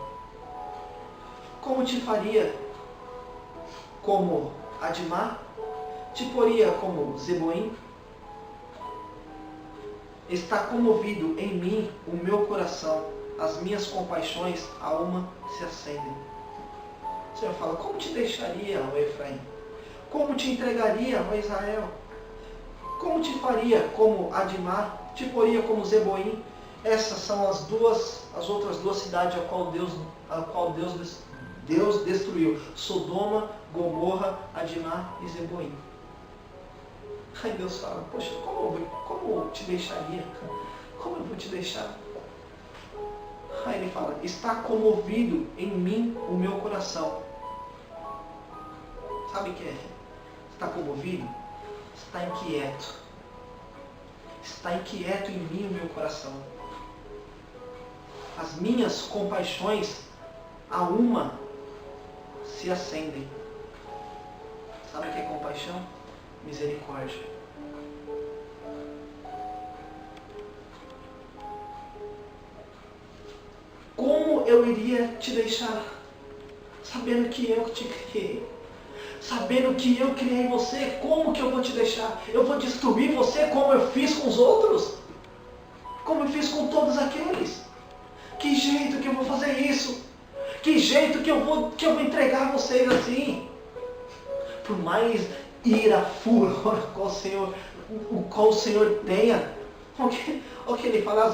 Como te faria? Como Admá? Te poria como Zeboim? Está comovido em mim o meu coração, as minhas compaixões, a uma se acendem. O Senhor fala, como te deixaria, ó Efraim? Como te entregaria, ó Israel? Como te faria como Admá? Te poria como Zeboim? Essas são as outras duas cidades a qual Deus destruiu. Sodoma, Gomorra, Admá e Zeboim. Aí Deus fala, poxa, como eu te deixaria? Como eu vou te deixar? Aí ele fala, está comovido em mim o meu coração. Sabe o que é? Está comovido? Está inquieto. Está inquieto em mim o meu coração. As minhas compaixões, a uma, se acendem. Sabe o que é compaixão? Misericórdia. Como eu iria te deixar? Sabendo que eu te criei. Sabendo que eu criei você, como que eu vou te deixar? Eu vou destruir você como eu fiz com os outros? Como eu fiz com todos aqueles? Que jeito que eu vou fazer isso? Que jeito que eu vou entregar vocês assim? Por mais ira, furor qual o Senhor tenha, o que ele fala,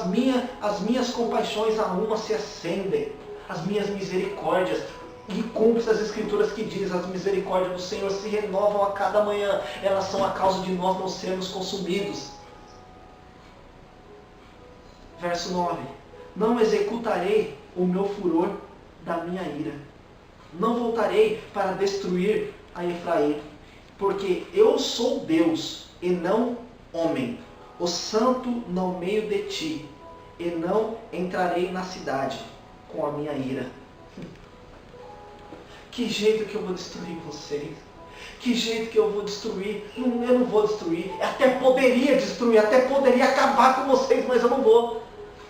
as minhas compaixões a uma se acendem, as minhas misericórdias, e cumpre as escrituras que diz, as misericórdias do Senhor se renovam a cada manhã, elas são a causa de nós não sermos consumidos. Verso 9, não executarei o meu furor da minha ira, não voltarei para destruir a Efraim, porque eu sou Deus e não homem, o santo no meio de ti, e não entrarei na cidade com a minha ira. Que jeito que eu vou destruir vocês? Que jeito que eu vou destruir? Não, eu não vou destruir. Até poderia destruir, até poderia acabar com vocês, mas eu não vou.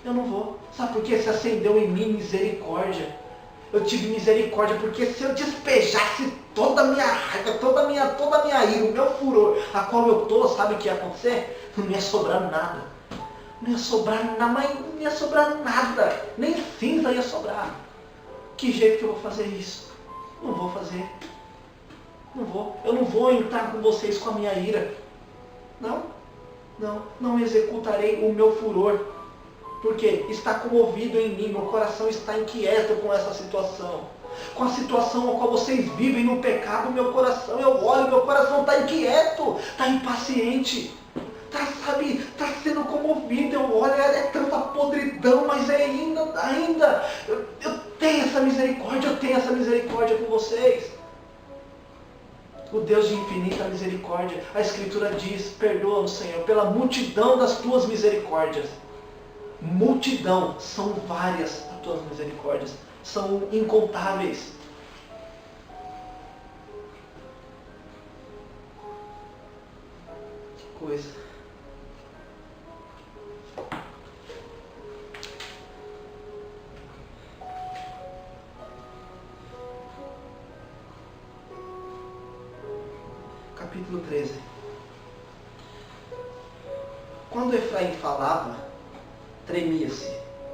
Eu não vou. Sabe por quê? Se acendeu em mim misericórdia. Eu tive misericórdia, porque se eu despejasse toda a minha raiva, toda a minha ira, o meu furor, a qual eu estou, sabe o que ia acontecer? Não ia sobrar nada. Não ia sobrar nada, mas não ia sobrar nada. Nem cinza ia sobrar. Que jeito que eu vou fazer isso? Não vou fazer. Não vou. Eu não vou entrar com vocês com a minha ira. Não executarei o meu furor. Porque está comovido em mim, meu coração está inquieto com essa situação. Com a situação a qual vocês vivem no pecado, meu coração, eu olho, meu coração está inquieto, está impaciente. Está sendo comovido, eu olho, é tanta podridão, mas ainda eu tenho essa misericórdia com vocês. O Deus de infinita misericórdia, a Escritura diz, perdoa-nos, Senhor, pela multidão das tuas misericórdias. Multidão, são várias as tuas misericórdias, são incontáveis. Que coisa. Capítulo 13. Quando Efraim falava, tremia-se,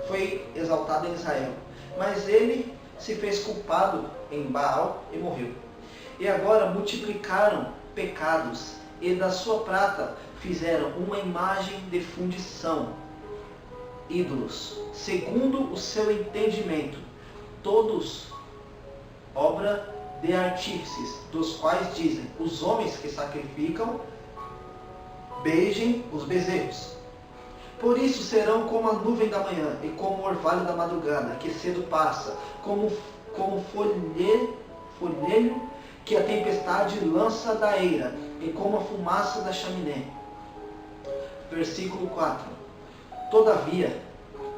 foi exaltado em Israel, mas ele se fez culpado em Baal e morreu. E agora multiplicaram pecados, e da sua prata fizeram uma imagem de fundição, ídolos, segundo o seu entendimento, todos obra de artífices, dos quais dizem, os homens que sacrificam, beijem os bezerros. Por isso serão como a nuvem da manhã, e como o orvalho da madrugada, que cedo passa, como folhelho que a tempestade lança da eira, e como a fumaça da chaminé. Versículo 4. Todavia,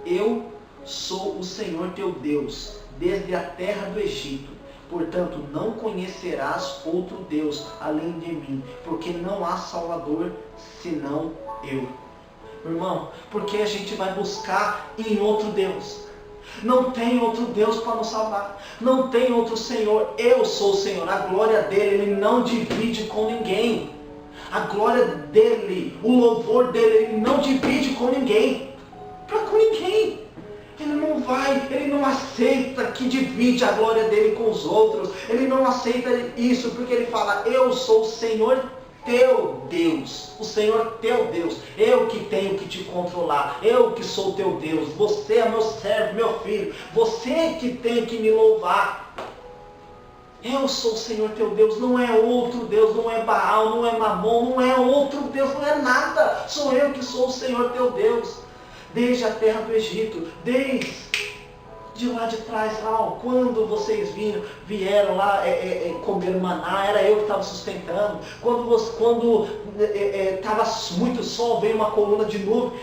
eu sou o Senhor teu Deus, desde a terra do Egito. Portanto, não conhecerás outro Deus além de mim, porque não há Salvador senão eu. Irmão, porque a gente vai buscar em outro Deus? Não tem outro Deus para nos salvar. Não tem outro Senhor. Eu sou o Senhor. A glória dele, ele não divide com ninguém. A glória dele, o louvor dele, ele não divide com ninguém. Com ninguém. Ele não aceita que divide a glória dele com os outros. Ele não aceita isso, porque ele fala, eu sou o Senhor teu Deus. O Senhor teu Deus. Eu que tenho que te controlar. Eu que sou teu Deus. Você é meu servo, meu filho. Você que tem que me louvar. Eu sou o Senhor teu Deus. Não é outro Deus. Não é Baal, não é Mamon. Não é outro Deus. Não é nada. Sou eu que sou o Senhor teu Deus. Desde a terra do Egito, desde de lá de trás, lá, quando vocês vieram lá comer maná, era eu que estava sustentando. Quando estava muito sol, veio uma coluna de nuvem,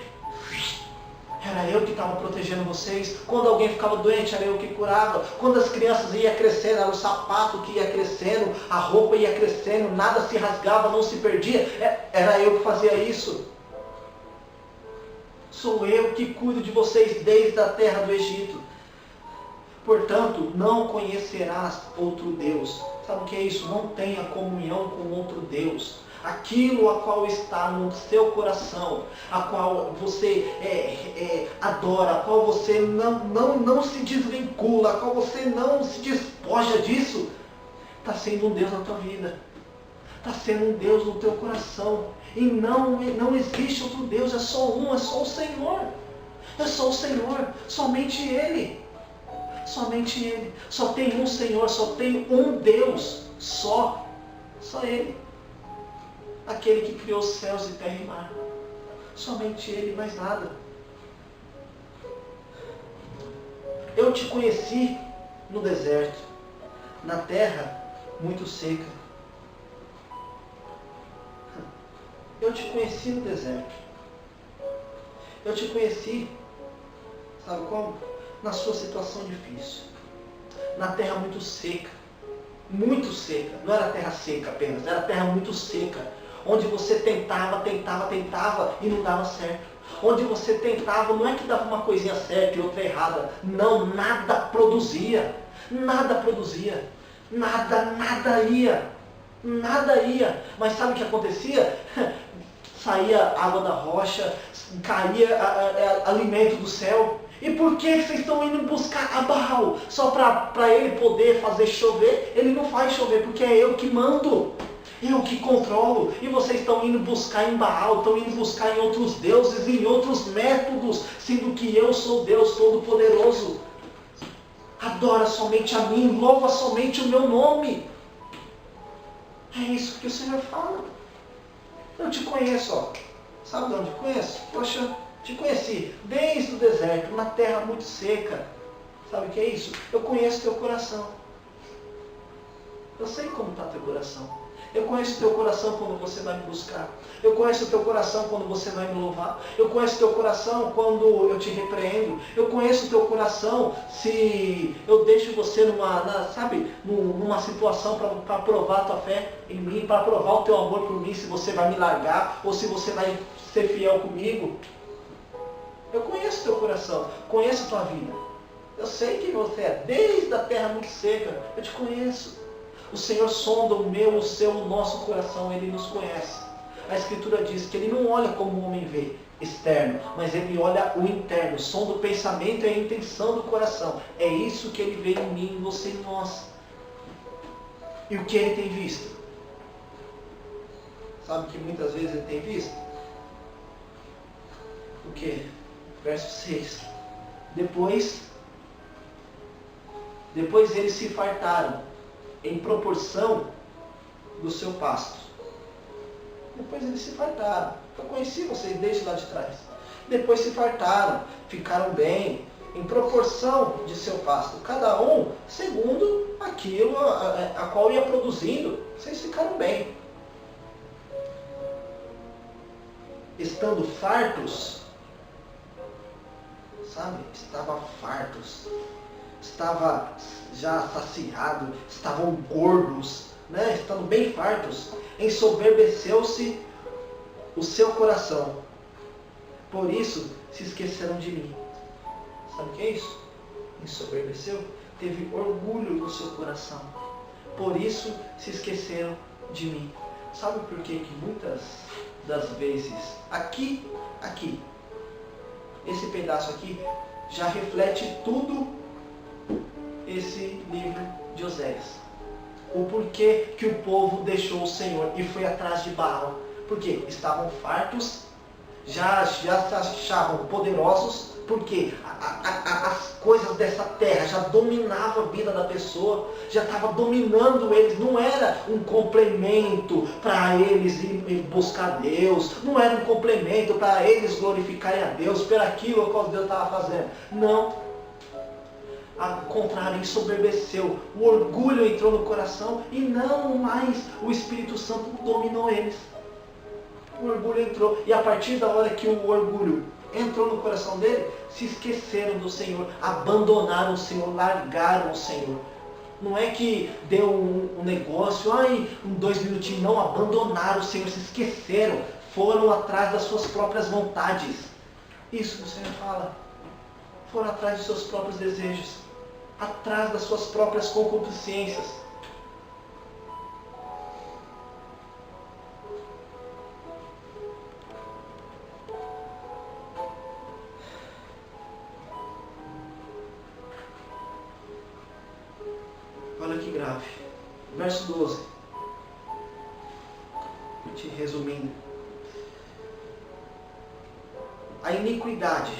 era eu que estava protegendo vocês. Quando alguém ficava doente, era eu que curava. Quando as crianças iam crescendo, era o sapato que ia crescendo, a roupa ia crescendo, nada se rasgava, não se perdia, era eu que fazia isso. Sou eu que cuido de vocês desde a terra do Egito. Portanto, não conhecerás outro Deus. Sabe o que é isso? Não tenha comunhão com outro Deus. Aquilo a qual está no seu coração, a qual você adora, a qual você não se desvincula, a qual você não se despoja disso, está sendo um Deus na tua vida. Está sendo um Deus no teu coração. E não existe outro Deus, é só um, é só o Senhor. É só o Senhor, somente Ele. Somente Ele. Só tem um Senhor, só tem um Deus. Só Ele. Aquele que criou os céus e terra e mar. Somente Ele, mais nada. Eu te conheci no deserto, na terra muito seca. Eu te conheci no deserto. Eu te conheci, sabe como? Na sua situação difícil. Na terra muito seca. muito seca. Não era terra seca apenas, era terra muito seca. Onde você tentava e não dava certo. Onde você tentava, não é que dava uma coisinha certa e outra errada. Não, nada produzia. Nada produzia. Nada ia. Nada ia. Mas sabe o que acontecia? Saía água da rocha, caía alimento do céu. E por que vocês estão indo buscar a Baal? Só para ele poder fazer chover? Ele não faz chover, porque é eu que mando. Eu que controlo. E vocês estão indo buscar em Baal, estão indo buscar em outros deuses, em outros métodos, sendo que eu sou Deus Todo-Poderoso. Adora somente a mim, louva somente o meu nome. É isso que o Senhor fala. Eu te conheço, ó. Sabe de onde eu conheço? Poxa, te conheci desde o deserto, uma terra muito seca. Sabe o que é isso? Eu conheço teu coração. Eu sei como está teu coração. Eu conheço o teu coração quando você vai me buscar. Eu conheço o teu coração quando você vai me louvar. Eu conheço o teu coração quando eu te repreendo. Eu conheço o teu coração se eu deixo você numa situação para provar a tua fé em mim, para provar o teu amor por mim, se você vai me largar ou se você vai ser fiel comigo. Eu conheço o teu coração, conheço a tua vida. Eu sei quem você é, desde a terra muito seca, eu te conheço. O Senhor sonda o meu, o seu, o nosso coração, Ele nos conhece. A Escritura diz que Ele não olha como o homem vê, externo, mas Ele olha o interno, sonda o pensamento e a intenção do coração. É isso que Ele vê em mim, em você e em nós. E o que Ele tem visto? Sabe o que muitas vezes Ele tem visto? O que? Verso 6. Depois eles se fartaram em proporção do seu pasto. Depois eles se fartaram. Eu conheci vocês desde lá de trás. Depois se fartaram, ficaram bem, em proporção de seu pasto. Cada um segundo aquilo a qual ia produzindo. Vocês ficaram bem. Estando fartos, sabe? Estavam fartos. Estava já saciado, estavam gordos, né? Estando bem fartos, ensoberbeceu-se o seu coração. Por isso se esqueceram de mim. Sabe o que é isso? Ensoberbeceu? Teve orgulho no seu coração. Por isso se esqueceram de mim. Sabe por que muitas das vezes, aqui, esse pedaço aqui, já reflete tudo esse livro de Oséias. O porquê que o povo deixou o Senhor e foi atrás de Baal. Porque estavam fartos, já se achavam poderosos, porque as coisas dessa terra já dominavam a vida da pessoa, já estava dominando eles. Não era um complemento para eles ir buscar Deus, não era um complemento para eles glorificarem a Deus por aquilo que Deus estava fazendo. Não. Ao contrário, ensoberbeceu, o orgulho entrou no coração e não mais o Espírito Santo dominou eles. O orgulho entrou, e a partir da hora que o orgulho entrou no coração dele, se esqueceram do Senhor, abandonaram o Senhor, largaram o Senhor. Não é que deu um negócio, 2 minutinhos, não, abandonaram o Senhor, se esqueceram, foram atrás das suas próprias vontades. Isso que o Senhor fala. Foram atrás dos seus próprios desejos, atrás das suas próprias concupiscências. Olha que grave. Verso 12. Te resumindo. A iniquidade,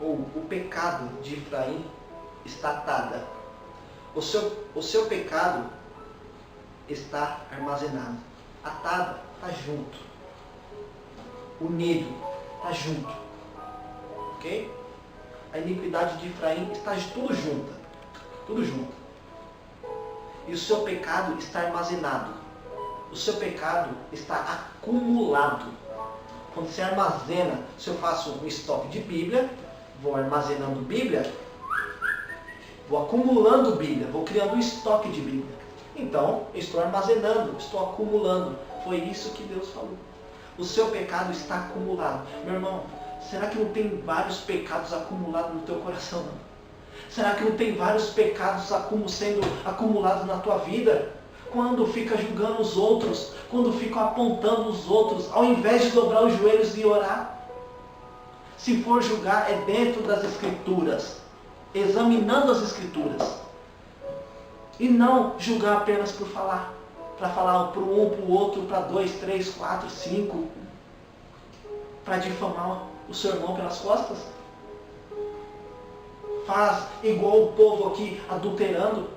ou o pecado de Efraim, está atada. O seu pecado está armazenado. Atada, está junto. Unido, está junto. Ok? A iniquidade de Efraim está tudo junto. Tudo junto. E o seu pecado está armazenado. O seu pecado está acumulado. Quando você armazena, se eu faço um estoque de Bíblia, vou armazenando Bíblia, vou acumulando Bíblia, vou criando um estoque de Bíblia. Então, eu estou armazenando, estou acumulando. Foi isso que Deus falou. O seu pecado está acumulado. Meu irmão, será que não tem vários pecados acumulados no teu coração? Não? Será que não tem vários pecados sendo acumulados na tua vida? Quando fica julgando os outros, quando fica apontando os outros, ao invés de dobrar os joelhos e orar. Se for julgar, é dentro das Escrituras, examinando as Escrituras. E não julgar apenas por falar. Para falar para um, para o outro, para 2, 3, 4, 5. Para difamar o seu irmão pelas costas. Faz igual o povo aqui, adulterando.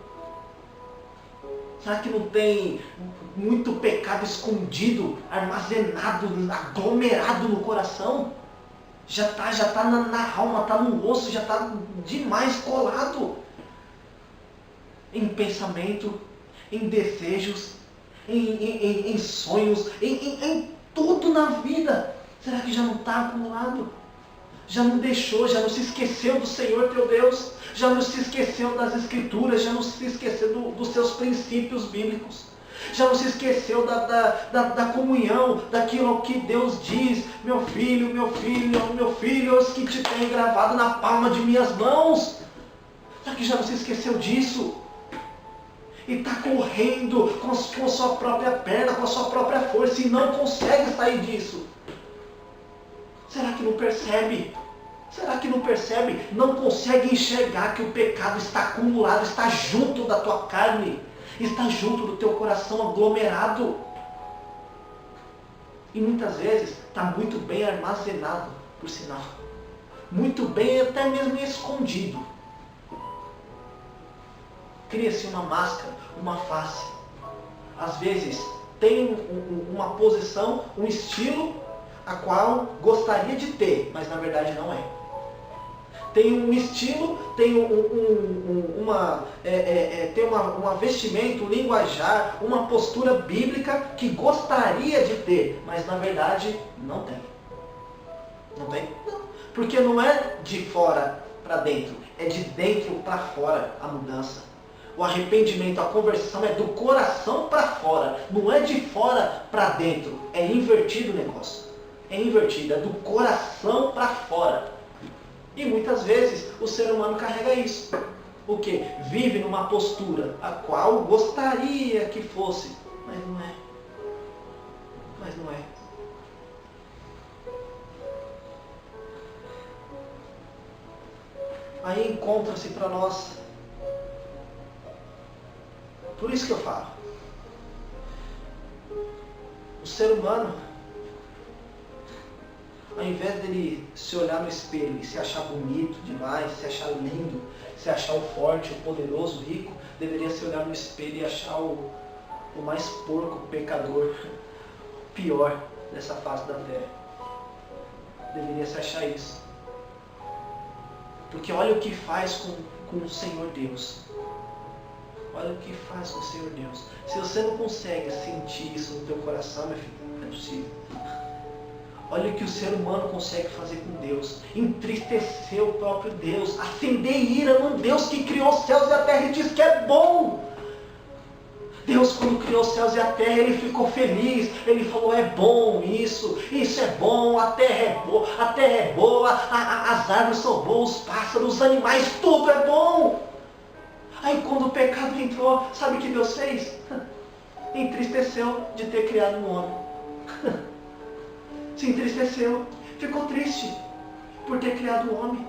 Será que não tem muito pecado escondido, armazenado, aglomerado no coração? Já está na alma, está no osso, já está demais colado. Em pensamento, em desejos, em sonhos, em tudo na vida. Será que já não está acumulado? Já não deixou, já não se esqueceu do Senhor teu Deus? Já não se esqueceu das Escrituras? Já não se esqueceu dos seus princípios bíblicos? Já não se esqueceu da comunhão, daquilo que Deus diz? Meu filho, eis que te tenho gravado na palma de minhas mãos. Será que já não se esqueceu disso? E está correndo com a sua própria perna, com a sua própria força e não consegue sair disso. Será que não percebe? Será que não percebe? Não consegue enxergar que o pecado está acumulado, está junto da tua carne, está junto do teu coração aglomerado. E muitas vezes está muito bem armazenado, por sinal. Muito bem, até mesmo escondido. Cria-se uma máscara, uma face. Às vezes tem uma posição, um estilo, a qual gostaria de ter, mas na verdade não é. Tem um estilo, tem tem uma vestimenta, um linguajar, uma postura bíblica que gostaria de ter, mas na verdade não tem. Não tem? Porque não é de fora para dentro, é de dentro para fora a mudança. O arrependimento, a conversão é do coração para fora, não é de fora para dentro. É invertido o negócio. É invertido, é do coração para fora. E muitas vezes o ser humano carrega isso. O quê? Vive numa postura a qual gostaria que fosse, mas não é. Mas não é. Aí encontra-se para nós. Por isso que eu falo. O ser humano, ao invés dele se olhar no espelho e se achar bonito demais, se achar lindo, se achar o forte, o poderoso, o rico, deveria se olhar no espelho e achar o mais porco, o pecador, o pior dessa face da terra. Deveria se achar isso. Porque olha o que faz com o Senhor Deus. Olha o que faz com o Senhor Deus. Se você não consegue sentir isso no teu coração, meu filho, não é possível. Olha o que o ser humano consegue fazer com Deus. Entristecer o próprio Deus. Acender ira num Deus que criou os céus e a terra e diz que é bom. Deus, quando criou os céus e a terra, Ele ficou feliz. Ele falou, é bom isso é bom, a terra é boa, as árvores são boas, os pássaros, os animais, tudo é bom. Aí quando o pecado entrou, sabe o que Deus fez? Entristeceu de ter criado um homem. Se entristeceu, ficou triste por ter criado um homem.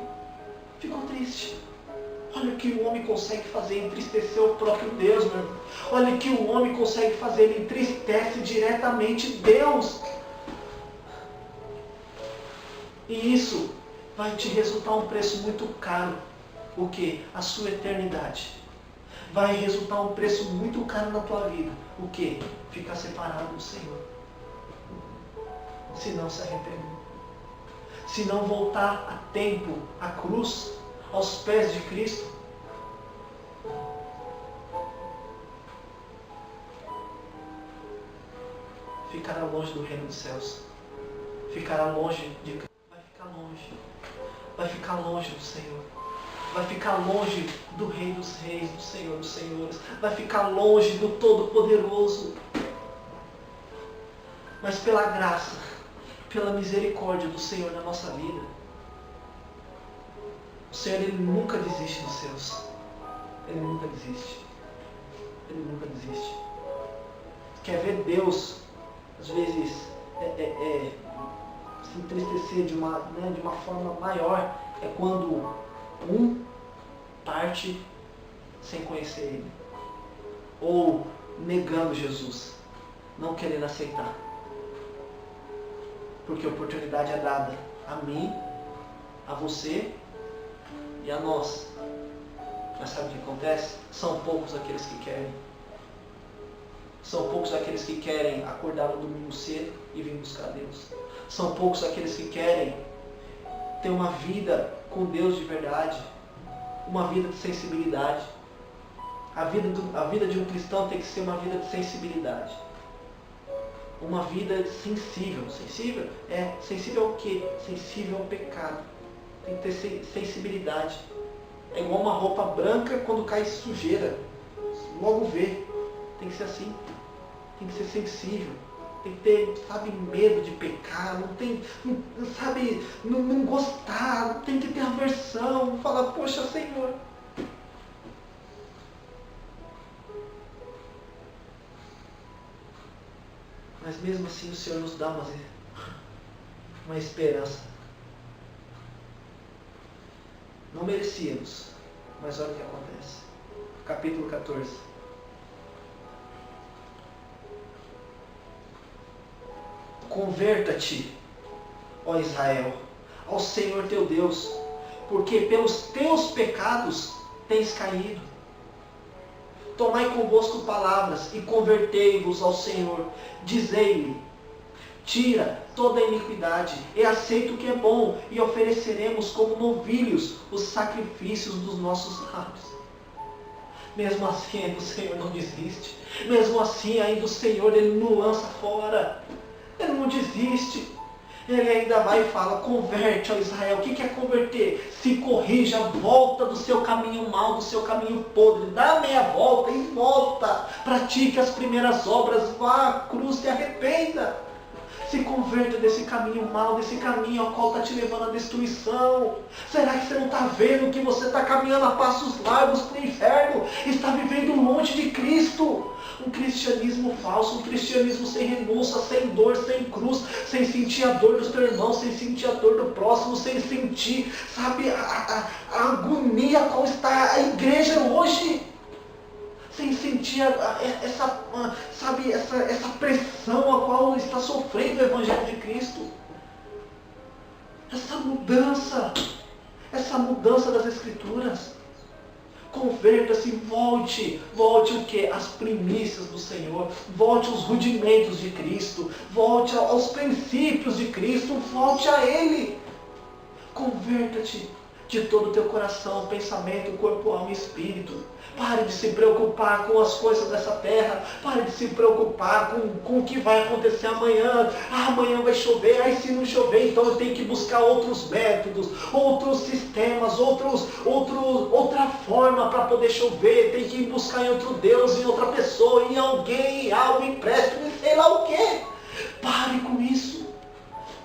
Ficou triste. Olha o que o homem consegue fazer, entristecer o próprio Deus, meu irmão. Olha o que o homem consegue fazer, ele entristece diretamente Deus. E isso vai te resultar um preço muito caro. O que? A sua eternidade. Vai resultar um preço muito caro na tua vida. O que? Ficar separado do Senhor. Se não se arrepender. Se não voltar a tempo à cruz, aos pés de Cristo. Ficará longe do reino dos céus. Ficará longe de Cristo. Vai ficar longe. Vai ficar longe do Senhor. vai ficar longe do Rei dos Reis, do Senhor dos Senhores, vai ficar longe do Todo-Poderoso. Mas pela graça, pela misericórdia do Senhor na nossa vida, o Senhor, Ele nunca desiste dos seus. Ele nunca desiste. Ele nunca desiste. Quer ver Deus, às vezes, se entristecer de uma forma maior, é quando um parte sem conhecer Ele. Ou negando Jesus, não querendo aceitar. Porque a oportunidade é dada a mim, a você e a nós. Mas sabe o que acontece? São poucos aqueles que querem. São poucos aqueles que querem acordar no domingo cedo e vir buscar Deus. São poucos aqueles que querem ter uma vida com Deus de verdade. Uma vida de sensibilidade. A vida de um cristão tem que ser uma vida de sensibilidade. Uma vida sensível. Sensível? Sensível ao quê? Sensível ao pecado. Tem que ter sensibilidade. É igual uma roupa branca quando cai sujeira. Logo vê. Tem que ser assim. Tem que ser sensível. Tem que ter, medo de pecar. Não gostar. Tem que ter aversão. Falar, poxa, Senhor. Mas mesmo assim o Senhor nos dá uma esperança. Não merecíamos, mas olha o que acontece. Capítulo 14. Converta-te, ó Israel, ao Senhor teu Deus, porque pelos teus pecados tens caído. Tomai convosco palavras e convertei-vos ao Senhor. Dizei-lhe, tira toda a iniquidade, e aceita o que é bom, e ofereceremos como novilhos os sacrifícios dos nossos lábios. Mesmo assim ainda o Senhor não desiste. Mesmo assim ainda o Senhor, Ele não lança fora. Ele não desiste. Ele ainda vai e fala, converte, ó Israel. O que é converter? Se corrija, volta do seu caminho mau, do seu caminho podre. Dá meia volta e volta. Pratique as primeiras obras. Vá à cruz, se arrependa. Se converta desse caminho mau, desse caminho ao qual está te levando à destruição. Será que você não está vendo que você está caminhando a passos largos para o inferno? Está vivendo longe de Cristo. Um cristianismo falso, um cristianismo sem renúncia, sem dor, sem cruz, sem sentir a dor do teu irmão, sem sentir a dor do próximo, sem sentir, a agonia a qual está a igreja hoje. Sem sentir essa pressão a qual está sofrendo o Evangelho de Cristo. Essa mudança das Escrituras. Converta-se, volte o que? As primícias do Senhor, volte aos rudimentos de Cristo, volte aos princípios de Cristo, volte a Ele. Converta-te de todo o teu coração, pensamento, corpo, alma e espírito. Pare de se preocupar com as coisas dessa terra. Pare de se preocupar com o que vai acontecer amanhã. Amanhã vai chover. Aí se não chover, então eu tenho que buscar outros métodos, outros sistemas, outra forma para poder chover. Tem que buscar em outro Deus, em outra pessoa, em alguém, em algo empréstimo, sei lá o quê. Pare com isso.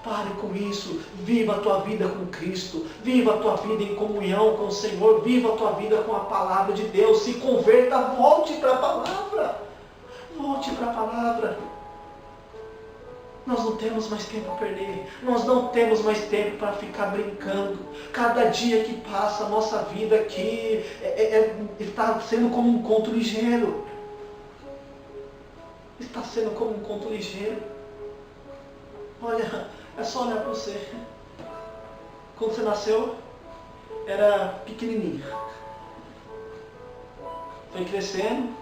Pare com isso, viva a tua vida com Cristo, viva a tua vida em comunhão com o Senhor, viva a tua vida com a palavra de Deus, se converta, volte para a palavra, volte para a palavra. Nós não temos mais tempo a perder, nós não temos mais tempo para ficar brincando. Cada dia que passa a nossa vida aqui está sendo como um conto ligeiro, está sendo como um conto ligeiro. Olha, é só olhar para você. Quando você nasceu, era pequenininho. Foi crescendo,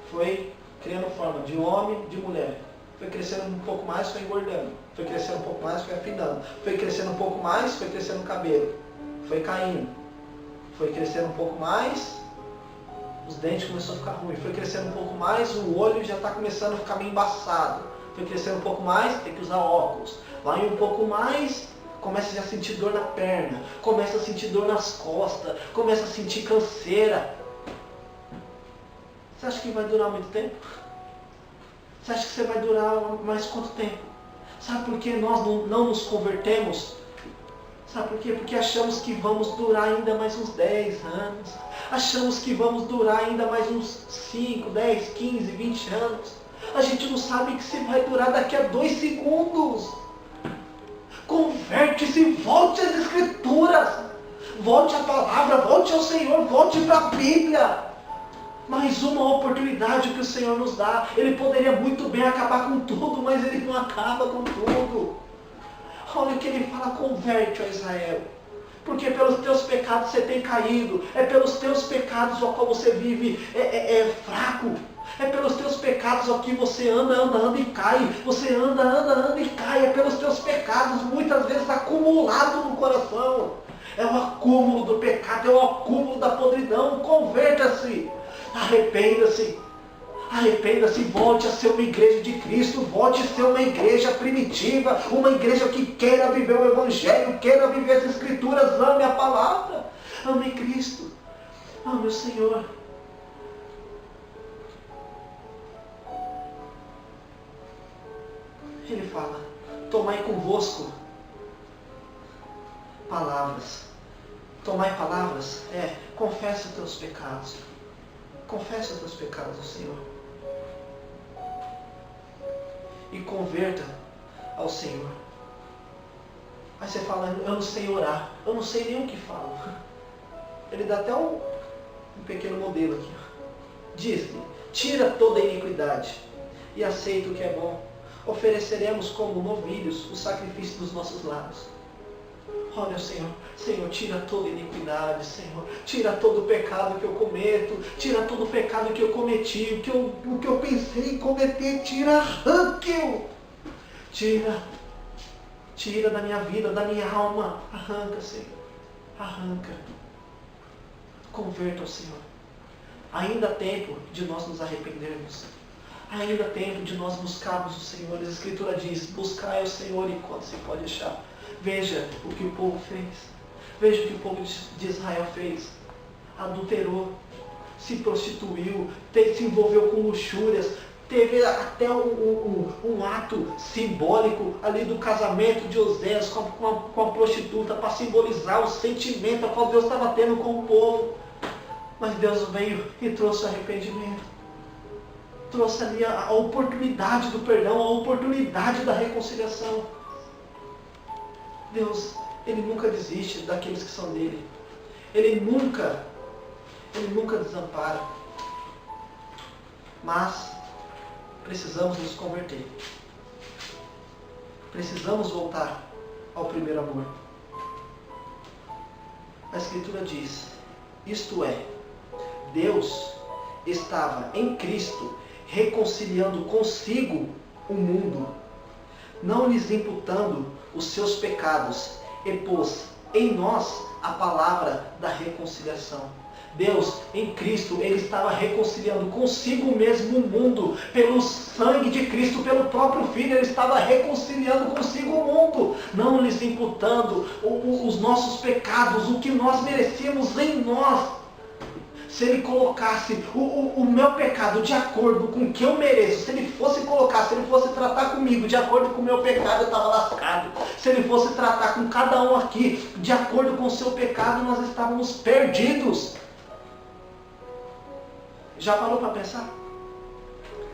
foi criando forma de homem, de mulher. Foi crescendo um pouco mais, foi engordando. Foi crescendo um pouco mais, foi afinando. Foi crescendo um pouco mais, foi crescendo o cabelo. Foi caindo. Foi crescendo um pouco mais, os dentes começaram a ficar ruins. Foi crescendo um pouco mais, o olho já está começando a ficar meio embaçado. Foi crescendo um pouco mais, tem que usar óculos. Vai um pouco mais, Começa a sentir dor na perna, começa a sentir dor nas costas, começa a sentir canseira. Você acha que vai durar muito tempo? Você acha que você vai durar mais quanto tempo? Sabe por que nós não nos convertemos? Sabe por quê? Porque achamos que vamos durar ainda mais uns 10 anos. Achamos que vamos durar ainda mais uns 5, 10, 15, 20 anos. A gente não sabe que se vai durar daqui a 2 segundos. Converte-se, volte às Escrituras. Volte à palavra, volte ao Senhor, volte para a Bíblia. Mais uma oportunidade que o Senhor nos dá. Ele poderia muito bem acabar com tudo, mas Ele não acaba com tudo. Olha o que Ele fala: converte, ó Israel. Porque pelos teus pecados você tem caído. É pelos teus pecados, ó, qual você vive fraco. É pelos teus pecados, ó, que você anda e cai. Você anda e cai. É pelos teus pecados, muitas vezes acumulado no coração. É o acúmulo do pecado, é o acúmulo da podridão. Converta-se. Arrependa-se. Arrependa-se, volte a ser uma igreja de Cristo, volte a ser uma igreja primitiva, uma igreja que queira viver o Evangelho, queira viver as Escrituras, ame a palavra, ame Cristo, ame o Senhor. Ele fala: tomai convosco palavras. Tomai palavras, confessa os teus pecados. Confessa os teus pecados ao Senhor. E converta ao Senhor. Aí você fala: eu não sei orar. Eu não sei nem o que falo. Ele dá até um pequeno modelo aqui. Diz-lhe: tira toda a iniquidade e aceita o que é bom. Ofereceremos como novilhos o sacrifício dos nossos lábios. Olha, Senhor, Senhor, tira toda iniquidade, Senhor. Tira todo o pecado que eu cometo. Tira todo o pecado que eu cometi. O que eu pensei em cometer. Tira, arranque-o. Tira da minha vida, da minha alma. Arranca, Senhor. Arranca. Converta ao Senhor. Ainda há tempo de nós nos arrependermos. Ainda há tempo de nós buscarmos o Senhor. A Escritura diz: buscai o Senhor enquanto se pode achar. Veja o que o povo fez. Veja o que o povo de Israel fez. Adulterou, se prostituiu, se envolveu com luxúrias. Teve até um ato simbólico ali do casamento de Osés com a prostituta, para simbolizar o sentimento a qual Deus estava tendo com o povo. Mas Deus veio e trouxe o arrependimento. Trouxe ali a oportunidade do perdão, a oportunidade da reconciliação. Deus, Ele nunca desiste daqueles que são dele. Ele nunca desampara. Mas precisamos nos converter. Precisamos voltar ao primeiro amor. A Escritura diz: isto é, Deus estava em Cristo reconciliando consigo o mundo, não lhes imputando os seus pecados, e pôs em nós a palavra da reconciliação. Deus, em Cristo, Ele estava reconciliando consigo mesmo o mundo, pelo sangue de Cristo, pelo próprio Filho. Ele estava reconciliando consigo o mundo, não lhes imputando os nossos pecados, o que nós merecíamos em nós. Se Ele colocasse o meu pecado de acordo com o que eu mereço, se Ele fosse tratar comigo de acordo com o meu pecado, eu estava lascado. Se Ele fosse tratar com cada um aqui de acordo com o seu pecado, nós estávamos perdidos. Já parou para pensar?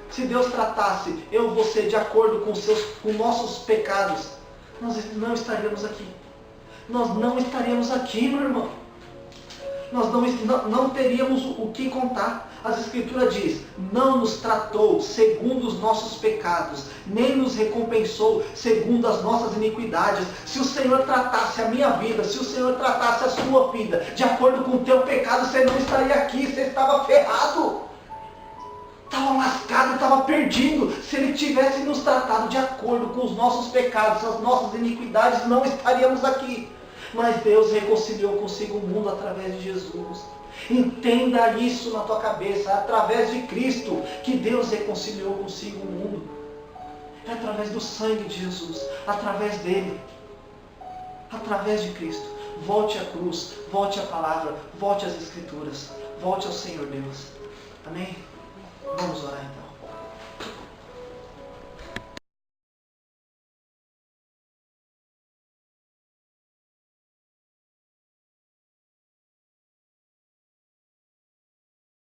Se Deus tratasse eu e você de acordo com nossos pecados, nós não estaríamos aqui. Nós não estaríamos aqui, meu irmão. Nós não teríamos o que contar. As Escrituras diz: não nos tratou segundo os nossos pecados, nem nos recompensou segundo as nossas iniquidades. Se o Senhor tratasse a minha vida, se o Senhor tratasse a sua vida de acordo com o teu pecado, você não estaria aqui, você estava ferrado, estava lascado, estava perdido. Se Ele tivesse nos tratado de acordo com os nossos pecados, as nossas iniquidades, não estaríamos aqui. Mas Deus reconciliou consigo o mundo através de Jesus. Entenda isso na tua cabeça. É através de Cristo que Deus reconciliou consigo o mundo. É através do sangue de Jesus. Através dele. através de Cristo. Volte à cruz, volte à palavra, volte às Escrituras, volte ao Senhor Deus. Amém? Vamos orar então.